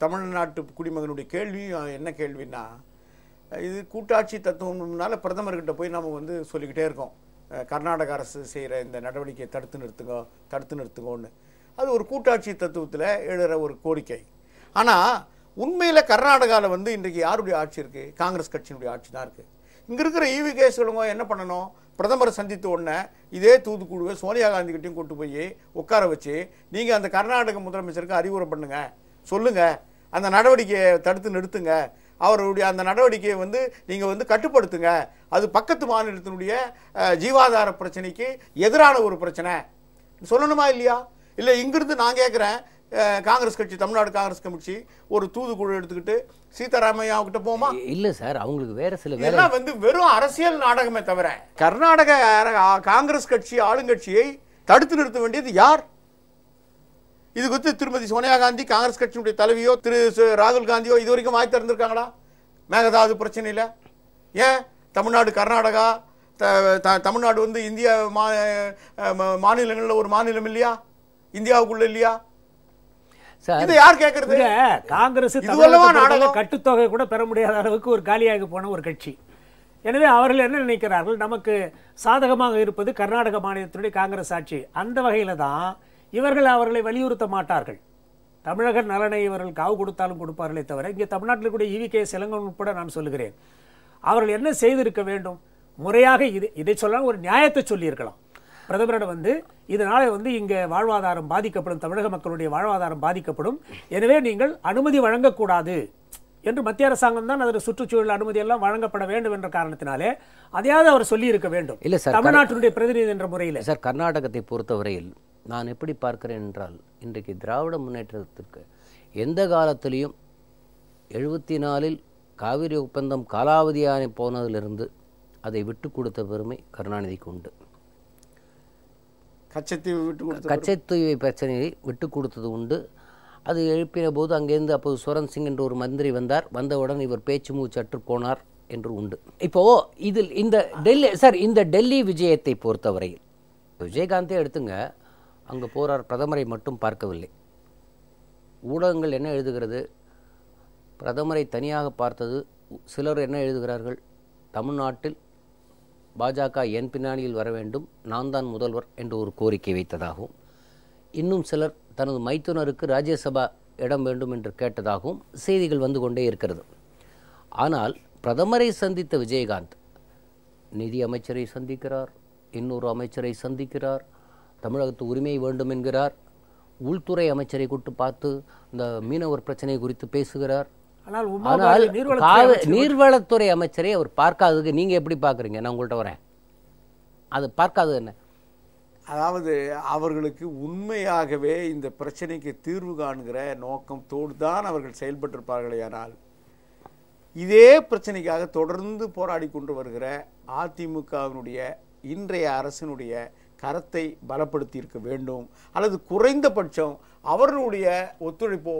தமிழ்நாட்டு குடிமகனுடைய கேள்வி என்ன கேள்வின்னா, இது கூட்டாட்சி தத்துவம்னால பிரதமர்கிட்ட போய் நம்ம வந்து சொல்லிக்கிட்டே இருக்கோம், கர்நாடக அரசு செய்கிற இந்த நடவடிக்கையை தடுத்து நிறுத்துங்கன்னு. அது ஒரு கூட்டாட்சி தத்துவத்தில் எழுற ஒரு கோரிக்கை. ஆனால் உண்மையில் கர்நாடகாவில் வந்து இன்றைக்கு யாருடைய ஆட்சி இருக்குது? காங்கிரஸ் கட்சியினுடைய ஆட்சி தான் இருக்குது. இங்கே இருக்கிற ஈவி கேஸ்களுங்க என்ன பண்ணணும்? பிரதமரை சந்தித்த உடனே இதே தூதுக்குழுவை சோனியா காந்தி கிட்டையும் கொண்டு போய் உட்கார வச்சு, நீங்கள் அந்த கர்நாடக முதலமைச்சருக்கு அறிவுரை பண்ணுங்க, சொல்லுங்க, அந்த நடவடிக்கையை தடுத்து நிறுத்துங்க, அவருடைய அந்த நடவடிக்கையை வந்து நீங்கள் வந்து கட்டுப்படுத்துங்க, அது பக்கத்து மாநிலத்தினுடைய ஜீவாதார பிரச்சனைக்கு எதிரான ஒரு பிரச்சனை சொல்லணுமா இல்லையா? இல்லை இங்கிருந்து நான் கேட்குறேன், காங்கிரஸ் கட்சி, தமிழ்நாடு காங்கிரஸ் கட்சி ஒரு தூதுக்குழு எடுத்துக்கிட்டு சீதாராமையா கிட்ட போமா? இல்ல சார், அவங்களுக்கு வேற சில இதெல்லாம் வந்து வெறும் அரசியல் நாடகமே தவிர கர்நாடக காங்கிரஸ் கட்சி ஆளுங்கட்சியை தடுத்து நிறுத்த வேண்டியது யார்? இது குறித்து திருமதி சோனியா காந்தி, காங்கிரஸ் கட்சியினுடைய தலைவியோ திரு ராகுல் காந்தியோ இது வரைக்கும் வாய் திறந்திருக்காங்களா மேகதாது பிரச்சனையில்? ஏன் தமிழ்நாடு, கர்நாடகா, தமிழ்நாடு வந்து இந்திய மாநிலங்களில் ஒரு மாநிலம் இல்லையா? இந்தியாவுக்குள்ள இல்லையா? சார் இதை யார் கேட்கறது? இங்க காங்கிரஸ் இதுவல்லவா நாடகம்? கட்டுத்தொகை கூட பெற முடியாத அளவுக்கு ஒரு காலியாக போன ஒரு கட்சி. எனவே அவர்கள் என்ன நினைக்கிறார்கள், நமக்கு சாதகமாக இருப்பது கர்நாடக மாநிலத்தினுடைய காங்கிரஸ் ஆட்சி. அந்த வகையில தான் இவர்கள் அவர்களை வலியுறுத்த மாட்டார்கள். தமிழக நலனை இவர்கள் காவு கொடுத்தாலும் கொடுப்பார்களே தவிர, இங்கே தமிழ்நாட்டில் கூட EVK இளங்கோவன் உட்பட நான் சொல்லுகிறேன், அவர்கள் என்ன செய்திருக்க வேண்டும், முறையாக இதை சொல்லலாம், ஒரு நியாயத்தை சொல்லியிருக்கலாம். பிரதமரிடம் வந்து இதனால வந்து இங்கே வாழ்வாதாரம் பாதிக்கப்படும், தமிழக மக்களுடைய வாழ்வாதாரம் பாதிக்கப்படும், எனவே நீங்கள் அனுமதி வழங்கக்கூடாது என்று மத்திய அரசாங்கம் தான் அதில் சுற்றுச்சூழல் அனுமதி எல்லாம் வழங்கப்பட வேண்டும் என்ற காரணத்தினாலே அதையாவது அவர் சொல்லி இருக்க வேண்டும். இல்லை சார், தமிழ்நாட்டினுடைய பிரதிநிதி என்ற முறையில். சார் கர்நாடகத்தை பொறுத்தவரையில் நான் எப்படி பார்க்கிறேன் என்றால், இன்றைக்கு திராவிட முன்னேற்றத்திற்கு எந்த காலத்திலையும் 74 காவிரி ஒப்பந்தம் காலாவதியான போனதிலிருந்து அதை விட்டு கொடுத்த பெருமை கருணாநிதிக்கு உண்டு. கச்சத்தீவை பிரச்சனையை விட்டு கொடுத்தது உண்டு. அது எழுப்பின போது அங்கேருந்து அப்போது சுரன் சிங் என்ற ஒரு மந்திரி வந்தார். வந்தவுடன் இவர் பேச்சு மூச்சற்று போனார் என்று உண்டு. இப்போது இதில் இந்த டெல்லி சார் இந்த டெல்லி விஜயத்தை பொறுத்தவரையில் விஜயகாந்தே எடுத்துங்க, அங்கே போகிறார், பிரதமரை மட்டும் பார்க்கவில்லை. ஊடகங்கள் என்ன எழுதுகிறது, பிரதமரை தனியாக பார்த்தது. சிலர் என்ன எழுதுகிறார்கள், தமிழ்நாட்டில் பாஜக என் பின்னாளியில் வர வேண்டும், நான் தான் முதல்வர் என்று ஒரு கோரிக்கை வைத்ததாகவும், இன்னும் சிலர் தனது மைத்துனருக்கு ராஜ்யசபா இடம் வேண்டும் என்று கேட்டதாகவும் செய்திகள் வந்து கொண்டே இருக்கிறது. ஆனால் பிரதமரை சந்தித்த விஜயகாந்த் நிதி அமைச்சரை சந்திக்கிறார், இன்னொரு அமைச்சரை சந்திக்கிறார், தமிழகத்து உரிமை வேண்டும் என்கிறார், உள்துறை அமைச்சரை கூட்டு பார்த்து இந்த மீனவர் பிரச்சனை குறித்து பேசுகிறார். ஆனால் நீர்வளத்துறை அமைச்சரை அவர் பார்க்காததுக்கு நீங்க எப்படி பார்க்குறீங்க? நான் உங்கள்கிட்ட வரேன், அது பார்க்காதது என்ன? அதாவது அவர்களுக்கு உண்மையாகவே இந்த பிரச்சனைக்கு தீர்வு காண்கிற நோக்கத்தோடு தான் அவர்கள் செயல்பட்டிருப்பார்களே. ஆனால் இதே பிரச்சனைக்காக தொடர்ந்து போராடி கொண்டு வருகிற அதிமுகவினுடைய இன்றைய அரசினுடைய கரத்தை பலப்படுத்தி இருக்க வேண்டும், அல்லது குறைந்தபட்சம் அவர்களுடைய ஒத்துழைப்பு,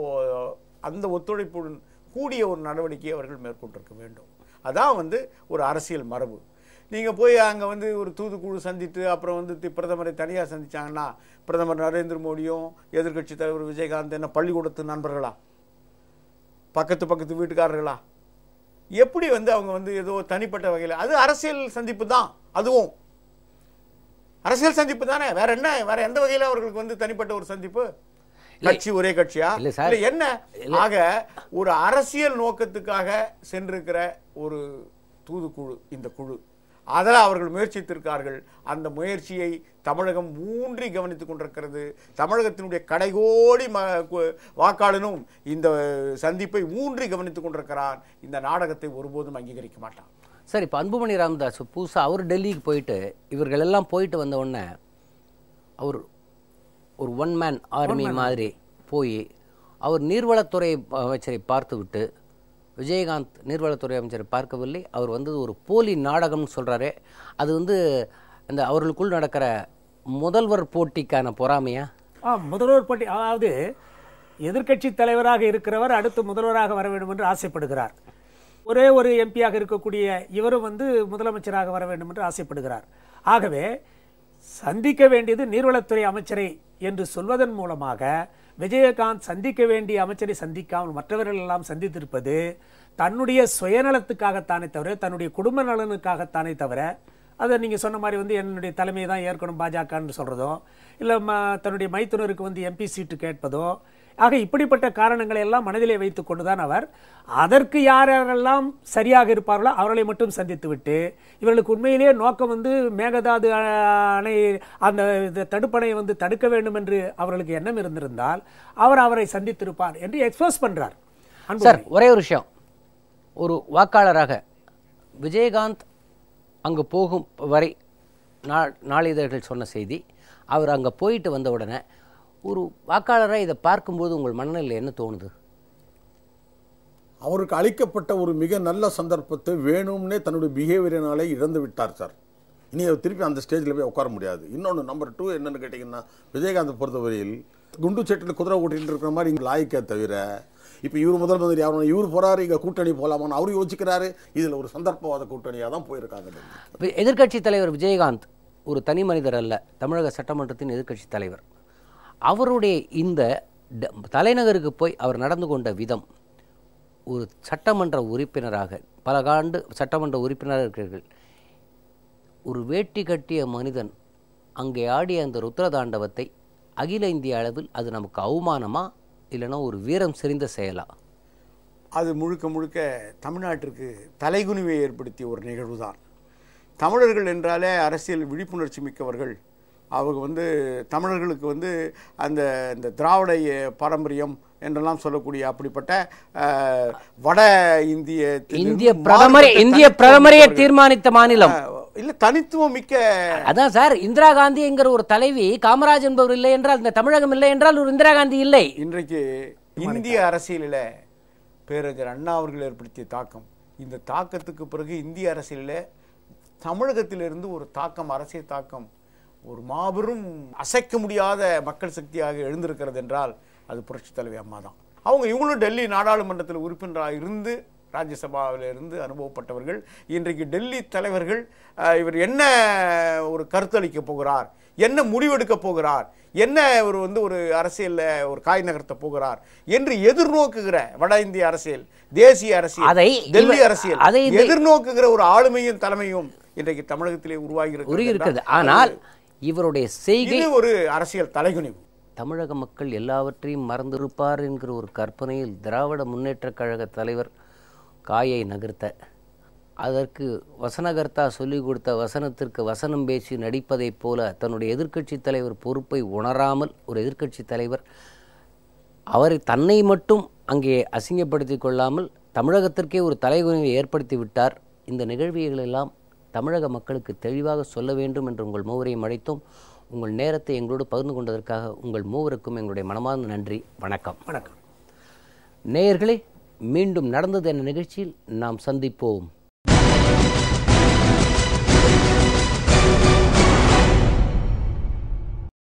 அந்த ஒத்துழைப்புடன் கூடிய ஒரு நடவடிக்கையை அவர்கள் மேற்கொண்டிருக்க வேண்டும். அதான் வந்து ஒரு அரசியல் மரபு. நீங்கள் போய் அங்கே வந்து ஒரு தூதுக்குழு சந்தித்து அப்புறம் வந்து பிரதமரை தனியாக சந்தித்தாங்கன்னா, பிரதமர் நரேந்திர மோடியும் எதிர்க்கட்சி தலைவர் விஜயகாந்த் என்ன பள்ளிக்கூடத்து நண்பர்களா, பக்கத்து வீட்டுக்காரர்களா? எப்படி வந்து அவங்க வந்து ஏதோ தனிப்பட்ட வகையில், அது அரசியல் சந்திப்பு தான், அதுவும் அரசியல் சந்திப்பு தானே, வேற என்ன, வேற எந்த வகையில் அவர்களுக்கு வந்து தனிப்பட்ட ஒரு சந்திப்பு? கட்சி ஒரே கட்சியா என்ன? ஆக ஒரு அரசியல் நோக்கத்துக்காக சென்றிருக்கிற ஒரு தூதுக்குழு இந்த குழு, அதில் அவர்கள் முயற்சித்திருக்கார்கள். அந்த முயற்சியை தமிழகம் ஊன்றி கவனித்துக் கொண்டிருக்கிறது. தமிழகத்தினுடைய கடைகோடி வாக்காளனும் இந்த சந்திப்பை ஊன்றி கவனித்துக் கொண்டிருக்கிறான். இந்த நாடகத்தை ஒருபோதும் அங்கீகரிக்க மாட்டான். சார், இப்போ அன்புமணி ராமதாஸ் புதுசாக அவர் டெல்லிக்கு போயிட்டு இவர்கள் எல்லாம் போயிட்டு வந்த உடனே அவர் ஒரு ஒன் மேன் ஆர்மி மாதிரி போய் அவர் நீர்வளத்துறை அமைச்சரை பார்த்து விட்டு, விஜயகாந்த் நீர்வளத்துறை அமைச்சரை பார்க்கவில்லை, அவர் வந்தது ஒரு போலி நாடகம்னு சொல்கிறாரே, அது வந்து அந்த அவர்களுக்குள் நடக்கிற முதல்வர் போட்டிக்கான பொறாமையா? முதல்வர் போட்டி, அதாவது எதிர்க்கட்சி தலைவராக இருக்கிறவர் அடுத்து முதல்வராக வர வேண்டும் என்று ஆசைப்படுகிறார். ஒரே ஒரு எம்பியாக இருக்கக்கூடிய இவரும் வந்து முதலமைச்சராக வர வேண்டும் என்று ஆசைப்படுகிறார். ஆகவே சந்திக்க வேண்டியது நீர்வளத்துறை அமைச்சரை என்று சொல்வதன் மூலமாக விஜயகாந்த் சந்திக்க வேண்டிய அமைச்சரை சந்திக்காமல் மற்றவர்கள் எல்லாம் சந்தித்திருப்பது தன்னுடைய சுயநலத்துக்காகத்தானே தவிர, தன்னுடைய குடும்ப நலனுக்காகத்தானே தவிர, அதை நீங்கள் சொன்ன மாதிரி வந்து என்னுடைய தலைமையை தான் ஏற்கணும் பாஜகன்னு சொல்கிறதோ, இல்லை தன்னுடைய மைத்துனருக்கு வந்து எம்பி சீட்டு கேட்பதோ, ஆக இப்படிப்பட்ட காரணங்களை எல்லாம் மனதிலே வைத்துக் கொண்டுதான் அவர் அதற்கு யாரெல்லாம் சரியாக இருப்பார்களோ அவர்களை மட்டும் சந்தித்து விட்டு, இவர்களுக்கு உண்மையிலேயே நோக்கம் வந்து மேகதாது அணை அந்த தடுப்பணை வந்து தடுக்க வேண்டும் என்று அவர்களுக்கு எண்ணம் இருந்திருந்தால் அவர் அவரை சந்தித்திருப்பார் என்று எக்ஸ்பிரஸ் பண்றார். சார், ஒரே ஒரு விஷயம், ஒரு வாக்காளராக விஜயகாந்த் அங்கு போகும் வரை நாளிதழ்கள் சொன்ன செய்தி, அவர் அங்கே போயிட்டு வந்த உடனே ஒரு வாக்காளராக இதை பார்க்கும்போது உங்கள் மனநிலையில் என்ன தோணுது? அவருக்கு அளிக்கப்பட்ட ஒரு மிக நல்ல சந்தர்ப்பத்தை வேணும்னே தன்னுடைய பிஹேவியரினாலே இழந்து விட்டார் சார். இனி அவர் திருப்பி அந்த ஸ்டேஜில் போய் உட்கார முடியாது. இன்னொன்று நம்பர் 2 என்னென்னு கேட்டிங்கன்னா, விஜயகாந்தை பொறுத்தவரையில் குண்டு சட்டியில் குதிரை ஓட்டிகிட்டு இருக்கிற மாதிரி இங்கே லாய்க்கே தவிர, இப்போ இவர் முதல் மந்திரி ஆகணும், இவர் போகிறாரு, இங்கே கூட்டணி போகலாமான்னு அவர் யோசிக்கிறாரு. இதில் ஒரு சந்தர்ப்பவாத கூட்டணியாக தான் போயிருக்காங்க. எதிர்க்கட்சி தலைவர் விஜயகாந்த் ஒரு தனி மனிதர் அல்ல, தமிழக சட்டமன்றத்தின் எதிர்க்கட்சி தலைவர். அவருடைய இந்த தலைநகருக்கு போய் அவர் நடந்து கொண்ட விதம், ஒரு சட்டமன்ற உறுப்பினராக பல ஆண்டு சட்டமன்ற உறுப்பினராக இருக்கிறீர்கள், ஒரு வேட்டி கட்டிய மனிதன் அங்கே ஆடிய அந்த ருத்ரதாண்டவத்தை அகில இந்திய அளவில் அது நமக்கு அவமானமா இல்லைன்னா ஒரு வீரம் செறிந்த செயலா? அது முழுக்க முழுக்க தமிழ்நாட்டிற்கு தலைகுனிவை ஏற்படுத்திய ஒரு நிகழ்வு தான். தமிழர்கள் என்றாலே அரசியல் விழிப்புணர்ச்சி மிக்கவர்கள். அவங்க தமிழர்களுக்கு அந்த இந்த திராவிட பாரம்பரியம் என்றெல்லாம் சொல்லக்கூடிய அப்படிப்பட்ட வட இந்திய பிரதமரையே தீர்மானித்த மாநிலம் இல்ல, தனித்துவம் மிக்க. அதான் சார், இந்திரா காந்தி என்கிற ஒரு தலைவி, காமராஜ் என்பவர் இல்லை என்றால், இந்த தமிழகம் இல்லை என்றால் ஒரு இந்திரா காந்தி இல்லை. இன்றைக்கு இந்திய அரசியலில் பேரறிஞர் அண்ணா அவர்கள் ஏற்படுத்திய தாக்கம், இந்த தாக்கத்துக்கு பிறகு இந்திய அரசியலில் தமிழகத்திலிருந்து ஒரு தாக்கம், அரசியல் தாக்கம், ஒரு மாபெரும் அசைக்க முடியாத மக்கள் சக்தியாக எழுந்திருக்கிறது என்றால் அது புரட்சி தலைவி அம்மா தான். இவங்களும் டெல்லி நாடாளுமன்றத்தில் உறுப்பினராக இருந்து ராஜ்யசபாவில் இருந்து அனுபவப்பட்டவர்கள். இன்றைக்கு டெல்லி தலைவர்கள் இவர் என்ன ஒரு கருத்தளிக்க போகிறார், என்ன முடிவெடுக்க போகிறார், என்ன இவர் ஒரு அரசியல்ல ஒரு காய் நகர்த்த போகிறார் என்று எதிர்நோக்குகிற வட இந்திய அரசியல், தேசிய அரசியல், டெல்லி அரசியல் எதிர்நோக்குகிற ஒரு ஆளுமையும் தலைமையும் இன்றைக்கு தமிழகத்திலே உருவாகி இருக்கிறது. ஆனால் இவருடைய செய்கை ஒரு அரசியல் தலைகுனிவு. தமிழக மக்கள் எல்லாவற்றையும் மறந்திருப்பார் என்கிற ஒரு கற்பனையில் திராவிட முன்னேற்றக் கழக தலைவர் காயை நகர்த்த, அதற்கு வசனகர்த்தா சொல்லிக் கொடுத்த வசனத்திற்கு வசனம் பேசி நடிப்பதைப் போல தன்னுடைய எதிர்க்கட்சி தலைவர் பொறுப்பை உணராமல் ஒரு எதிர்க்கட்சி தலைவர் அவரை தன்னை மட்டும் அங்கே அசிங்கப்படுத்தி கொள்ளாமல் தமிழகத்திற்கே ஒரு தலைகுனிவை ஏற்படுத்தி விட்டார். இந்த நிகழ்வுகளெல்லாம் தமிழக மக்களுக்கு தெளிவாக சொல்ல வேண்டும் என்று உங்கள் மூவரையும் அழைத்தோம். உங்கள் நேரத்தை எங்களோடு பகிர்ந்து கொண்டதற்காக உங்கள் மூவருக்கும் எங்களுடைய மனமார்ந்த நன்றி. வணக்கம். வணக்கம் நேயர்களே, மீண்டும் நடந்தது என்ற நிகழ்ச்சியில் நாம் சந்திப்போம்.